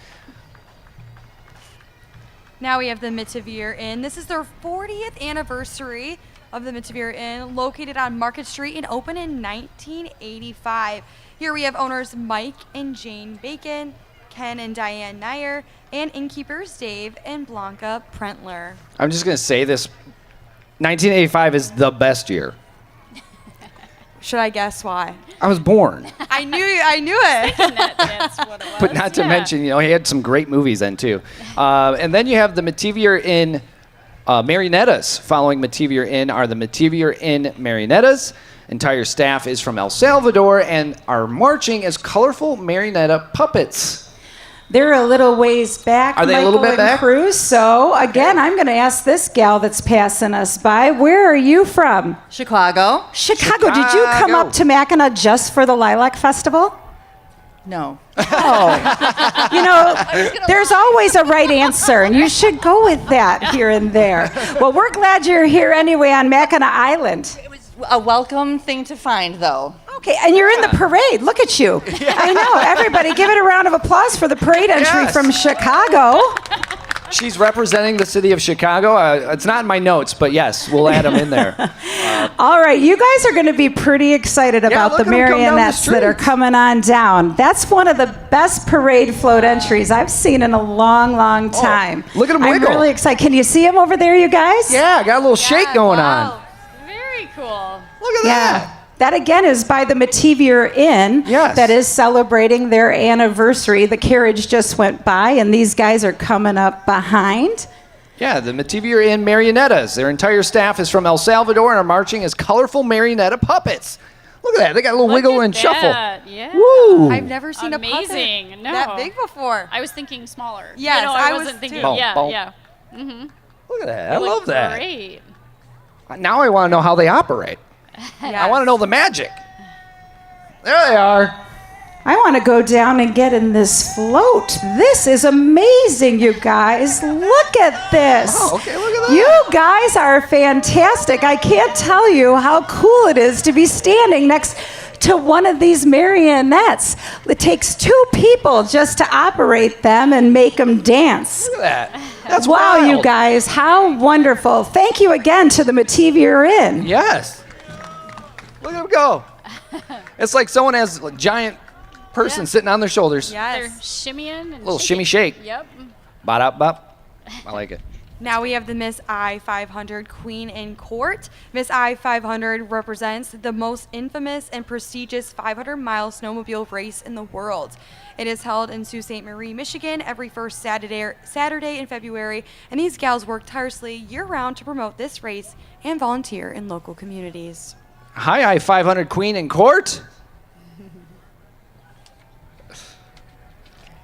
Now we have the Mitivere Inn. This is their 40th anniversary of the Mitivere Inn, located on Market Street and opened in 1985. Here we have owners Mike and Jane Bacon, Ken and Diane Nair, and innkeepers Dave and Blanca Prentler. I'm just going to say this. 1985 is the best year. Should I guess why? I was born. I knew it. That's what it was. But not to Yeah. mention, he had some great movies then, too. And then you have the Mitivere Inn Marionettes. Following Mitivere Inn are the Mitivere Inn Marionettes. Entire staff is from El Salvador and are marching as colorful marionette puppets. They're a little ways back, Are they a Michael little bit and back? Cruz. So, again, I'm going to ask this gal that's passing us by, where are you from? Chicago? Chicago. Did you come up to Mackinac just for the Lilac Festival? No. There's always a right answer, and you should go with that here and there. Well, we're glad you're here anyway on Mackinac Island. It was a welcome thing to find, though. Okay, and you're in the parade. Look at you. I know. Everybody, give it a round of applause for the parade entry Yes. from Chicago. She's representing the city of Chicago. It's not in my notes, but yes, we'll add them in there. All right, you guys are going to be pretty excited about look the at 'em come down the Marionettes that are street. coming on down. That's one of the best parade float entries I've seen in a long, long time. look at 'em I'm wiggle. really excited. Can you see them over there, you guys? Yeah, got a little shake going on. Very cool. Look at Yeah. that. That again is by the Mitivere Inn. Yes. That is celebrating their anniversary. The carriage just went by, and these guys are coming up behind. Yeah, the Mitivere Inn Marionettes. Their entire staff is from El Salvador and are marching as colorful marionette puppets. Look at that. They got a little wiggle Look at and shuffle. that. Yeah. Woo. I've never seen Amazing. a puppet No. that big before. I was thinking smaller. Yes, I I was wasn't thinking. too. Yeah, Boom, boom. yeah. Look at that. I They look love that. Great. Now I want to know how they operate. I want to know the magic. There they are. I want to go down and get in this float. This is amazing, you guys. Look at this. Oh, okay, look at that. You guys are fantastic. I can't tell you how cool it is to be standing next to one of these marionettes. It takes 2 people just to operate them and make them dance. Look at that. That's Wow, wild. you guys, how wonderful. Thank you again to the Mitivere Inn. Yes. Look at them go. It's like someone has a giant person sitting on their shoulders. They're Yes. shimmying and Little shaking. shimmy shake. Yep. Bop, bop. I like it. Now we have the Miss I-500 Queen in Court. Miss I-500 represents the most infamous and prestigious 500-mile snowmobile race in the world. It is held in Sault Ste. Marie, Michigan every first Saturday in February, and these gals work tirelessly year-round to promote this race and volunteer in local communities. Hi, I-500 Queen in Court.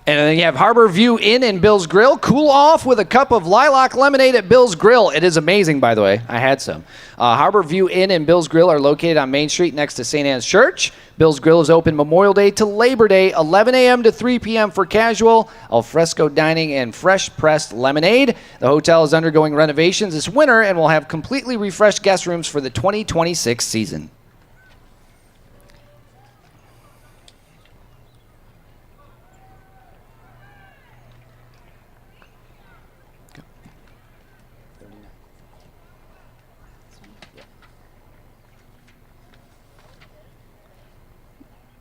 And then you have Harbor View Inn and Bill's Grill. Cool off with a cup of lilac lemonade at Bill's Grill. It is amazing, by the way. I had some. Harbor View Inn and Bill's Grill are located on Main Street next to St. Anne's Church. Bill's Grill is open Memorial Day to Labor Day, 11 a.m. to 3 p.m. for casual, al fresco dining, and fresh-pressed lemonade. The hotel is undergoing renovations this winter and will have completely refreshed guest rooms for the 2026 season.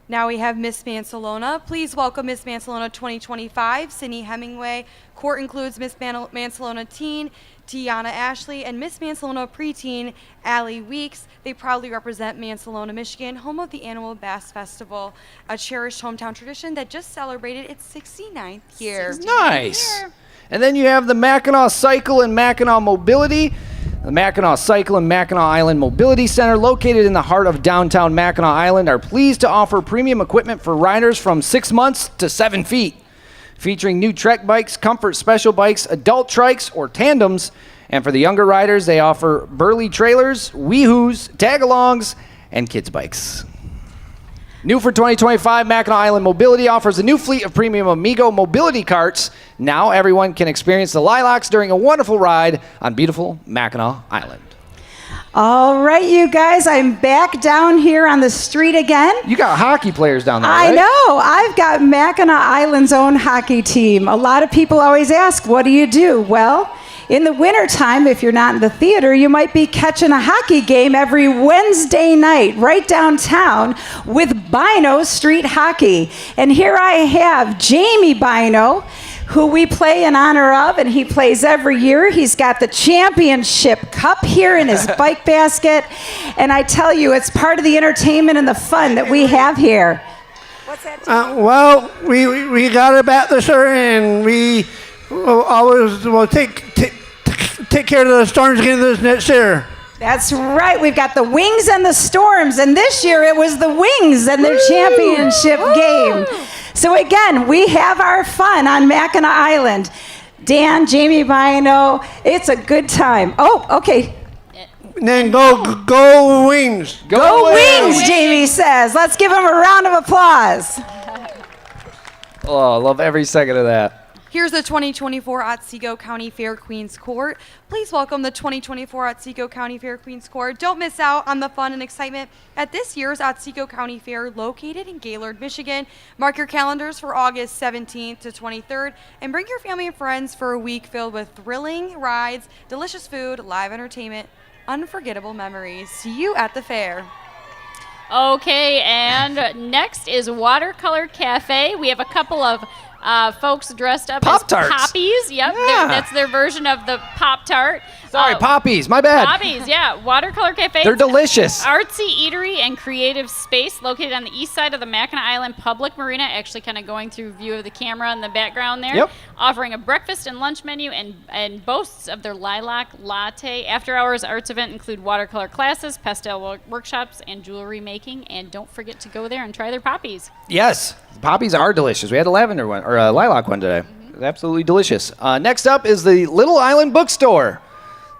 Now we have Miss Mansalona. Please welcome Miss Mansalona 2025, Sydney Hemingway. Court includes Miss Mansalona Teen, Tiana Ashley, and Miss Mansalona Preteen, Allie Weeks. They proudly represent Mansalona, Michigan, home of the Annual Bass Festival, a cherished hometown tradition that just celebrated its 69th year. Nice. And then you have the Mackinac Cycle and Mackinac Mobility. The Mackinac Cycle and Mackinac Island Mobility Center, located in the heart of downtown Mackinac Island, are pleased to offer premium equipment for riders from 6 months to 7 feet, featuring new Trek bikes, Comfort Special bikes, adult trikes, or tandems. And for the younger riders, they offer Burley trailers, Weehoos, tag-alongs, and kids' bikes. New for 2025, Mackinac Island Mobility offers a new fleet of premium Amigo mobility carts. Now everyone can experience the Lilacs during a wonderful ride on beautiful Mackinac Island. All right, you guys, I'm back down here on the street again. You got hockey players down there, I right? know. I've got Mackinac Island's own hockey team. A lot of people always ask, what do you do? Well, in the wintertime, if you're not in the theater, you might be catching a hockey game every Wednesday night right downtown with Bino Street Hockey. And here I have Jamie Bino, who we play in honor of, and he plays every year. He's got the championship cup here in his bike basket. And I tell you, it's part of the entertainment and the fun that we have here. What's that? Well, we got it back this year, and we always will take care of the Storms again this next year. That's right. We've got the Wings and the Storms, and this year it was the Wings and their championship game. So again, we have our fun on Mackinac Island. Dan, Jamie Bino, it's a good time. Oh, okay. And then go Wings. Go Wings, Jamie says. Let's give him a round of applause. Oh, I love every second of that. Here's the 2024 Otsego County Fair Queens Court. Please welcome the 2024 Otsego County Fair Queens Court. Don't miss out on the fun and excitement at this year's Otsego County Fair located in Gaylord, Michigan. Mark your calendars for August 17th to 23rd and bring your family and friends for a week filled with thrilling rides, delicious food, live entertainment, unforgettable memories. See you at the fair. Okay, and next is Watercolor Cafe. We have a couple of folks dressed up Pop-Tarts. as poppies. Yep, Yeah. that's their version of the Pop-Tart. Sorry, poppies. My bad. Poppies, yeah. Watercolor Cafe. They're delicious. Artsy eatery and creative space located on the east side of the Mackinac Island Public Marina, actually kind of going through view of the camera in the background there. Yep. Offering a breakfast and lunch menu and boasts of their Lilac Latte. After hours arts event include watercolor classes, pastel workshops, and jewelry making. And don't forget to go there and try their poppies. Yes, the poppies are delicious. We had a lavender one, or a lilac one today. It's absolutely delicious. Next up is the Little Island Bookstore.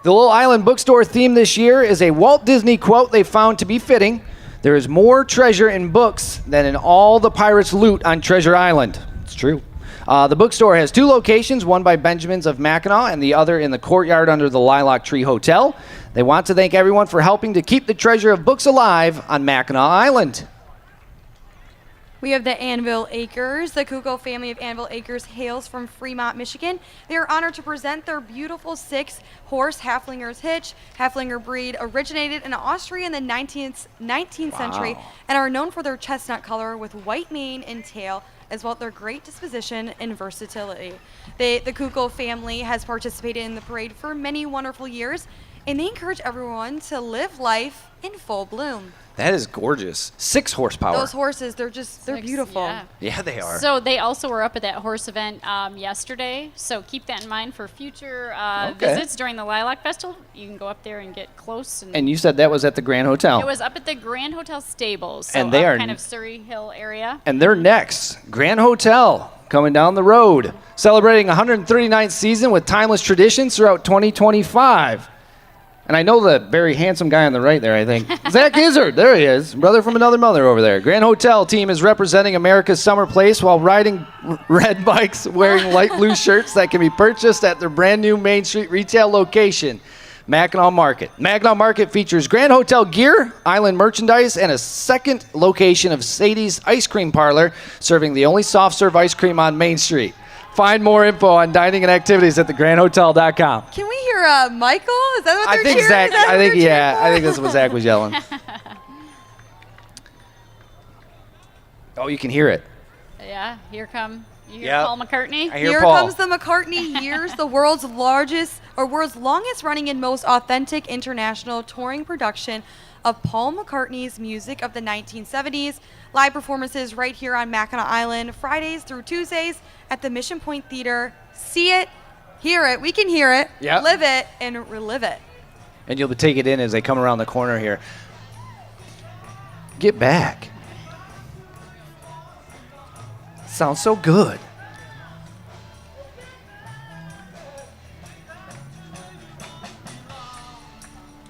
The Little Island Bookstore theme this year is a Walt Disney quote they found to be fitting. There is more treasure in books than in all the pirates' loot on Treasure Island. It's true. The bookstore has 2 locations, one by Benjamin's of Mackinac and the other in the courtyard under the Lilac Tree Hotel. They want to thank everyone for helping to keep the treasure of books alive on Mackinac Island. We have the Anvil Acres. The Kuko family of Anvil Acres hails from Fremont, Michigan. They are honored to present their beautiful 6-horse Haflinger's Hitch. Haflinger breed originated in Austria in the 19th century and are known for their chestnut color with white mane and tail, as well as their great disposition and versatility. The Kuko family has participated in the parade for many wonderful years, and they encourage everyone to live life in full bloom. That is gorgeous. 6 horsepower. Those horses, they're beautiful. Yeah. Yeah, they are. So they also were up at that horse event yesterday. So keep that in mind for future visits during the Lilac Festival. You can go up there and get close. And you said that was at the Grand Hotel. It was up at the Grand Hotel Stables. So And they up are kind of Surrey Hill area. And they're next. Grand Hotel coming down the road. Celebrating 139th season with timeless traditions throughout 2025. And I know the very handsome guy on the right there, I think. Zach Izzard, there he is. Brother from another mother over there. Grand Hotel team is representing America's summer place while riding red bikes, wearing light blue shirts that can be purchased at their brand new Main Street retail location, Mackinac Market. Mackinac Market features Grand Hotel gear, island merchandise, and a second location of Sadie's Ice Cream Parlor, serving the only soft serve ice cream on Main Street. Find more info on dining and activities at thegrandhotel.com. Can we hear Michael? Is that what they're I think cheering? Zach. Is that what I think they're cheering for? I think that's what Zach was yelling. Oh, you can hear it. Yeah, here come. You hear Yep. Paul McCartney? I hear Here Paul. comes the McCartney Years, the world's longest running and most authentic international touring production of Paul McCartney's music of the 1970s. Live performances right here on Mackinac Island, Fridays through Tuesdays at the Mission Point Theater. See it, hear it, we can hear it, Yep. live it, and relive it. And you'll take it in as they come around the corner here. Get back. Sounds so good.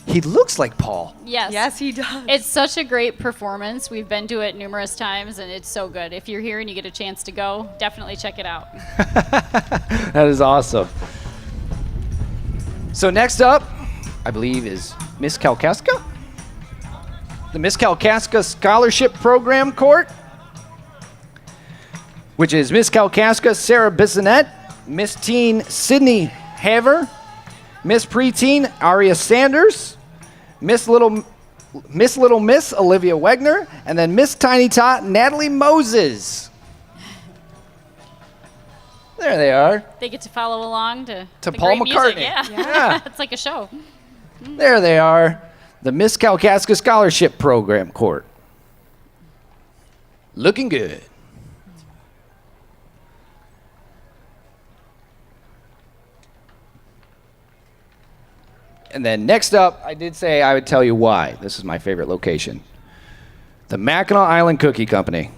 He looks like Paul. Yes. Yes, he does. It's such a great performance. We've been to it numerous times, and it's so good. If you're here and you get a chance to go, definitely check it out. That is awesome. So next up, I believe, is Miss Kalkaska. The Miss Kalkaska Scholarship Program Court, which is Miss Kalkaska Sarah Bissonette, Miss Teen Sydney Haver, Miss Preteen Aria Sanders, Miss Little Miss Olivia Wegner, and then Miss Tiny Tot Natalie Moses. There they are. They get to follow along to the Paul great McCartney. Music. Yeah. Yeah. It's like a show. There they are. The Miss Kalkaska Scholarship Program Court. Looking good. And then next up, I did say I would tell you why. This is my favorite location. The Mackinac Island Cookie Company.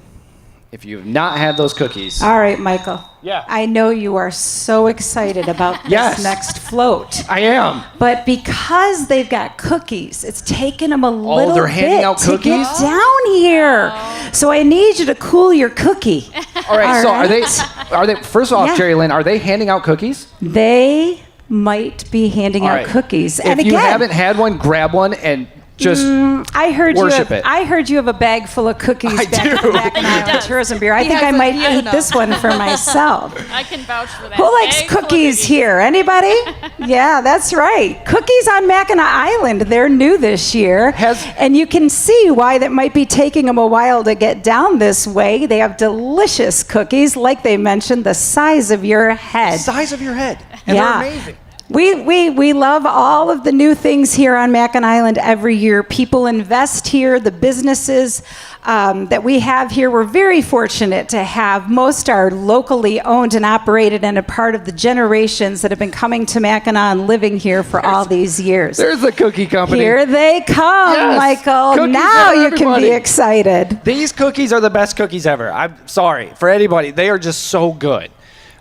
If you have not had those cookies. All right, Michael. Yeah. I know you are so excited about this Yes. next float. I am. But because they've got cookies, it's taken them a little they're handing bit out to cookies? get down here. So I need you to cool your cookie. All right, All so right. are they first off, Yeah. Jeri-Lynn, are they handing out cookies? They might be handing All out right. cookies. If And you again, haven't had one, grab one and just I heard worship it. I heard you have a bag full of cookies I back do. at the Mackinac Island does. Tourism Bureau. I He think has I might he has eat enough. this one for myself. I can vouch for that. Who likes Bag full of cookies cookies. here? Anybody? Yeah, that's right. Cookies on Mackinac Island. They're new this year. And you can see why that might be taking them a while to get down this way. They have delicious cookies, like they mentioned, the size of your head. size of your head. And Yeah. they're amazing. We love all of the new things here on Mackinac Island every year. People invest here. The businesses that we have here, we're very fortunate to have. Most are locally owned and operated and a part of the generations that have been coming to Mackinac and living here for all these years. There's the cookie company. Here they come, Yes. Michael. Cookies Now for you can everybody. be excited. These cookies are the best cookies ever. I'm sorry for anybody. They are just so good.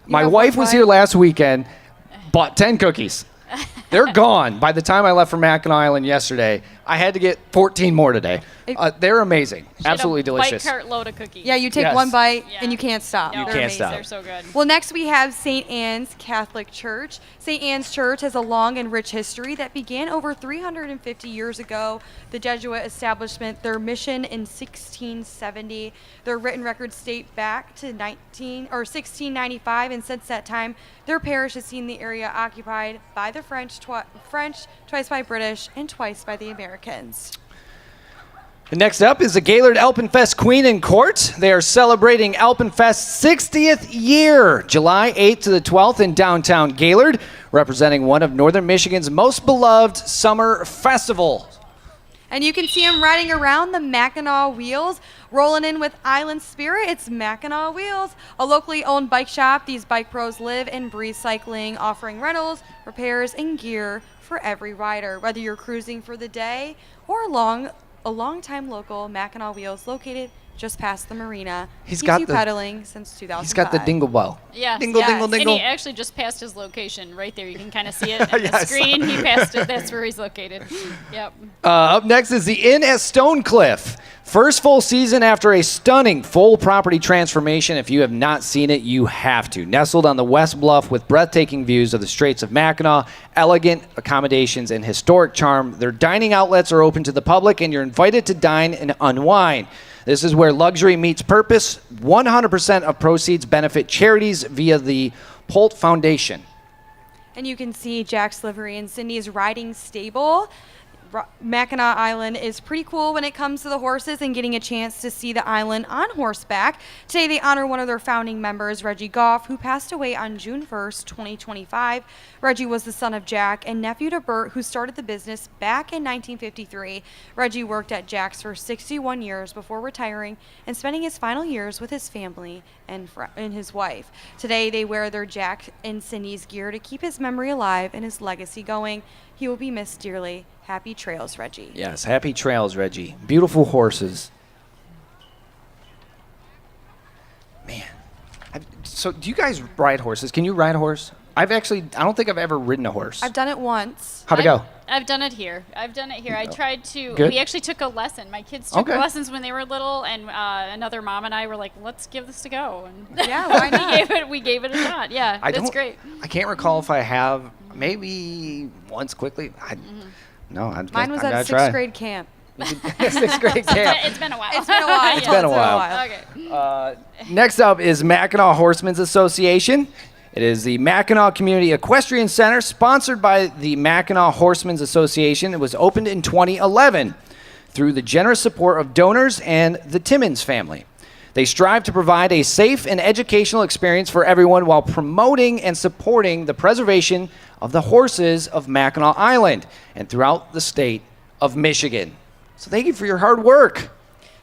My have wife one was bite? here last weekend, bought 10 cookies. They're gone. By the time I left for Mackinac Island yesterday, I had to get 14 more today. They're amazing. Get a Absolutely delicious. Bite cart load of cookies. Yeah, you take Yes. one bite Yeah. and you can't stop. No, They're can't amazing. stop. They're so good. Well, next we have St. Anne's Catholic Church. St. Anne's Church has a long and rich history that began over 350 years ago. The Jesuit establishment, their mission in 1670. Their written records date back to 1695, and since that time, their parish has seen the area occupied by the French, twice by British, and twice by the Americans. And next up is the Gaylord Alpenfest Queen and Court. They are celebrating Alpenfest's 60th year, July 8th to the 12th in downtown Gaylord, representing one of Northern Michigan's most beloved summer festivals. And you can see them riding around the Mackinac Wheels, rolling in with Island Spirit. It's Mackinac Wheels, a locally owned bike shop. These bike pros live and breathe cycling, offering rentals, repairs, and gear for every rider. Whether you're cruising for the day or a long-time local, Mackinac Wheels, located just past the marina, He's keeps got you the- pedaling since 2005. He's got the dingle bell. Yeah. Dingle, Yes. dingle, dingle. And he actually just passed his location right there. You can kind of see it on Yeah, the I saw screen. He passed it. That's where he's located. Yep. Up next is the Inn at Stonecliff. First full season after a stunning full property transformation. If you have not seen it, you have to. Nestled on the West Bluff with breathtaking views of the Straits of Mackinac, elegant accommodations, and historic charm, their dining outlets are open to the public, and you're invited to dine and unwind. This is where luxury meets purpose. 100% of proceeds benefit charities via the Polt Foundation. And you can see Jack's livery and Cindy's riding stable. Mackinac Island is pretty cool when it comes to the horses and getting a chance to see the island on horseback. Today they honor one of their founding members, Reggie Goff, who passed away on June 1st, 2025. Reggie was the son of Jack and nephew to Bert, who started the business back in 1953. Reggie worked at Jack's for 61 years before retiring and spending his final years with his family and his wife. Today, they wear their Jack and Cindy's gear to keep his memory alive and his legacy going. He will be missed dearly. Happy trails, Reggie. Yes, happy trails, Reggie. Beautiful horses. Man. So do you guys ride horses? Can you ride a horse? I don't think I've ever ridden a horse. I've done it once. How'd it go? I've done it here. I tried to. Good. We actually took a lesson. My kids took Okay. lessons when they were little, and another mom and I were like, "Let's give this a go." And Yeah, why not? we gave it a shot. Yeah, it's great. I can't recall if I have. Maybe once quickly. No, Mine was I'm at gonna 6th grade camp. Sixth grade camp. It's been a while. It's been a while. It's been a while. Okay. Next up is Mackinac Horsemen's Association. It is the Mackinac Community Equestrian Center, sponsored by the Mackinac Horsemen's Association. It was opened in 2011 through the generous support of donors and the Timmons family. They strive to provide a safe and educational experience for everyone while promoting and supporting the preservation of the horses of Mackinac Island and throughout the state of Michigan. So thank you for your hard work.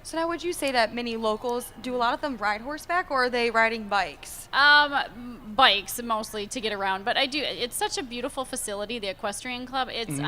So now, would you say that many locals, do a lot of them ride horseback, or are they riding bikes? Bikes mostly to get around, but it's such a beautiful facility, the equestrian club. It's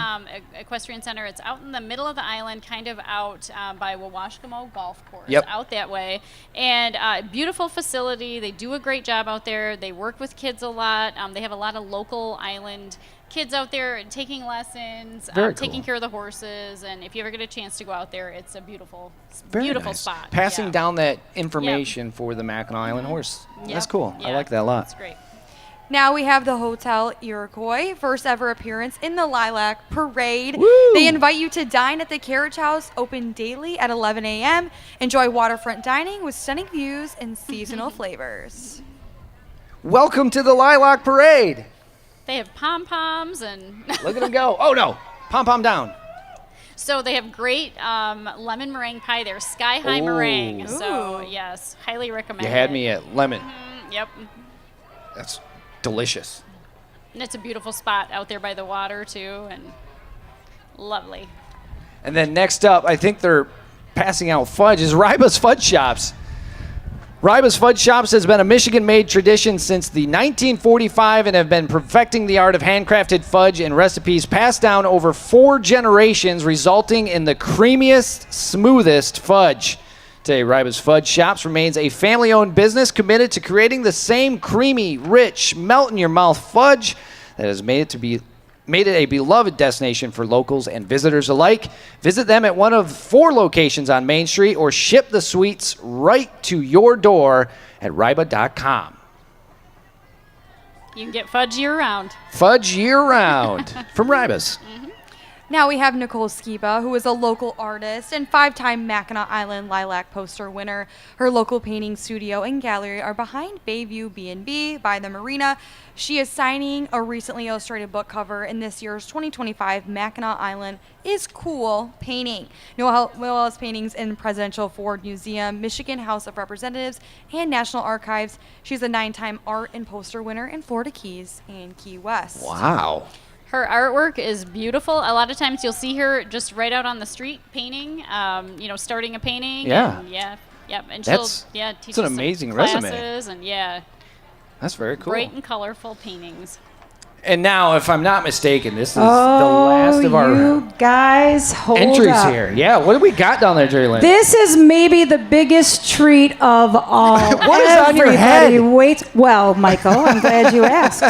equestrian center. It's out in the middle of the island, kind of out by Wawashkamo Golf Course. Yep. Out that way, and beautiful facility. They do a great job out there. They work with kids a lot. They have a lot of local island kids out there taking lessons, taking care of the horses, and if you ever get a chance to go out there, it's a beautiful Nice. spot. Passing down that information for the Mackinac Island horse. That's cool. I like that a lot. That's great. Now we have the Hotel Iroquois, first ever appearance in the Lilac Parade. Woo! They invite you to dine at the Carriage House, open daily at 11 a.m. Enjoy waterfront dining with stunning views and seasonal flavors. Welcome to the Lilac Parade. They have pom-poms and Look at them go. Oh, no. Pom-pom down. so they have great lemon meringue pie there, sky-high meringue. So, Ooh. yes, highly recommend You had it. me at lemon. Yep. That's delicious. And it's a beautiful spot out there by the water, too, and lovely. And then next up, I think they're passing out fudge, is Ryba's Fudge Shops. Ryba's Fudge Shops has been a Michigan-made tradition since the 1945 and have been perfecting the art of handcrafted fudge and recipes passed down over 4 generations, resulting in the creamiest, smoothest fudge. Today, Ryba's Fudge Shops remains a family-owned business committed to creating the same creamy, rich, melt-in-your-mouth fudge that has made it a beloved destination for locals and visitors alike. Visit them at one of 4 locations on Main Street or ship the sweets right to your door at ryba.com. You can get fudge year-round. Fudge year-round from Ryba's. Now we have Nicole Skiba, who is a local artist and 5-time Mackinac Island Lilac poster winner. Her local painting studio and gallery are behind Bayview B&B by the Marina. She is signing a recently illustrated book cover in this year's 2025 Mackinac Island is Cool painting. Noel's paintings in Presidential Ford Museum, Michigan House of Representatives, and National Archives. She's a 9-time art and poster winner in Florida Keys and Key West. Wow. Her artwork is beautiful. A lot of times you'll see her just right out on the street painting, starting a painting. Yeah. And And That's- she'll teach it's an us some amazing resume. classes and That's very cool. bright and colorful paintings. And now, if I'm not mistaken, this is the last of our you guys, hold entries up. here. Yeah, what do we got down there, Jeri-Lynn? This is maybe the biggest treat of all. What is on your Everybody head? Wait. Well, Michael, I'm glad you asked.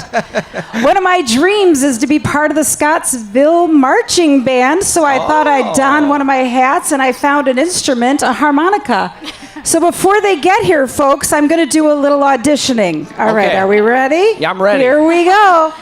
One of my dreams is to be part of the Scottsville marching band, so I thought I'd don one of my hats, and I found an instrument, a harmonica. So before they get here, folks, I'm going to do a little auditioning. All right, Okay. are we ready? Yeah, I'm ready. Here we go.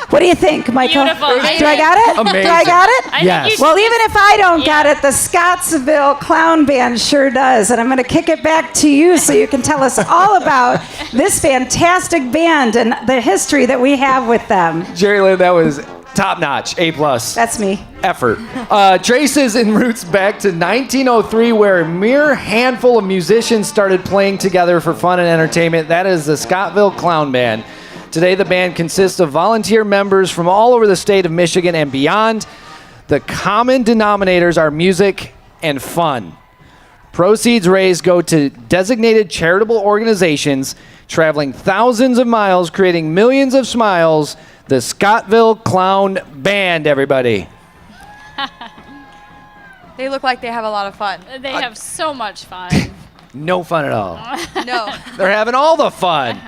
What do you think, Michael? Beautiful. Do I got it? Amazing. Do I got it? I Yes. think you should Well, even if I don't got it, the Scottsville Clown Band sure does. And I'm going to kick it back to you so you can tell us all about this fantastic band and the history that we have with them. Jeri-Lynn, that was top notch, A+. That's me. Effort. Traces and roots back to 1903, where a mere handful of musicians started playing together for fun and entertainment. That is the Scottsville Clown Band. Today, the band consists of volunteer members from all over the state of Michigan and beyond. The common denominators are music and fun. Proceeds raised go to designated charitable organizations traveling thousands of miles, creating millions of smiles. The Scottville Clown Band, everybody. They look like they have a lot of fun. They have so much fun. No fun at all. No. They're having all the fun.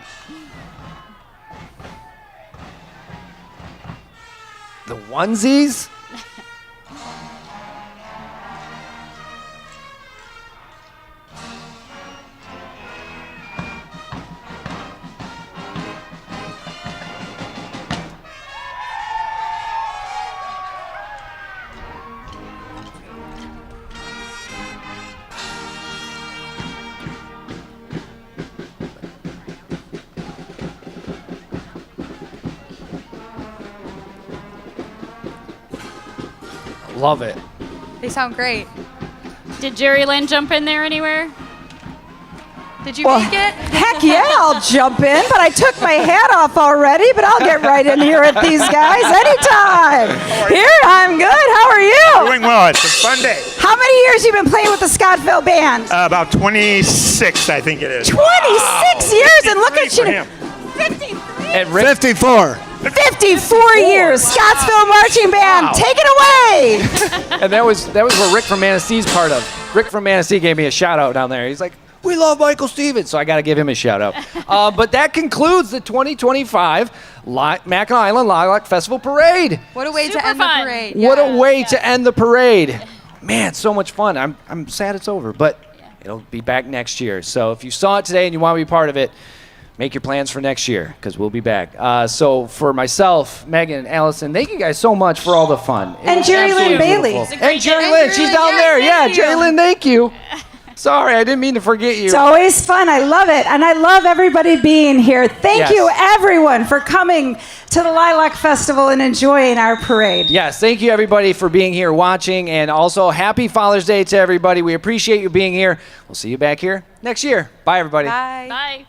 The onesies? Love it. They sound great. Did Jeri-Lynn jump in there anywhere? Did you Well, make it? heck yeah, I'll jump in, but I took my hat off already, but I'll get right in here at these guys anytime. Here, I'm good. How are you? Doing well. It's a fun day. How many years you been playing with the Scottville Band? About 26, I think it is. 26 years, and look at 53 you. for him. 53? And Rick, 54. 54 years, Scottsville Marching Band, Wow. take it away. and that was where Rick from Manasee's part of. Rick from Manasee gave me a shout out down there. He's like, we love Michael Stevens, so I got to give him a shout out. But that concludes the 2025 Mackinac Island Lilac Festival Parade. What a way Super to end fun. the parade. What a Yeah. way to end the parade. Man, so much fun. I'm sad it's over, but it'll be back next year. So if you saw it today and you want to be part of it, make your plans for next year because we'll be back. So for myself, Megan, and Allison, thank you guys so much for all the fun. It And was Jeri-Lynn absolutely Bailey. beautiful. It's a great And day. Jeri-Lynn, she's Jeri-Lynn, down yes, there. Yeah, thank you. Jeri-Lynn, thank you. Sorry, I didn't mean to forget you. It's always fun. I love it. And I love everybody being here. Thank Yes. you, everyone, for coming to the Lilac Festival and enjoying our parade. Yes, thank you everybody for being here watching, and also happy Father's Day to everybody. We appreciate you being here. We'll see you back here next year. Bye, everybody. Bye. Bye.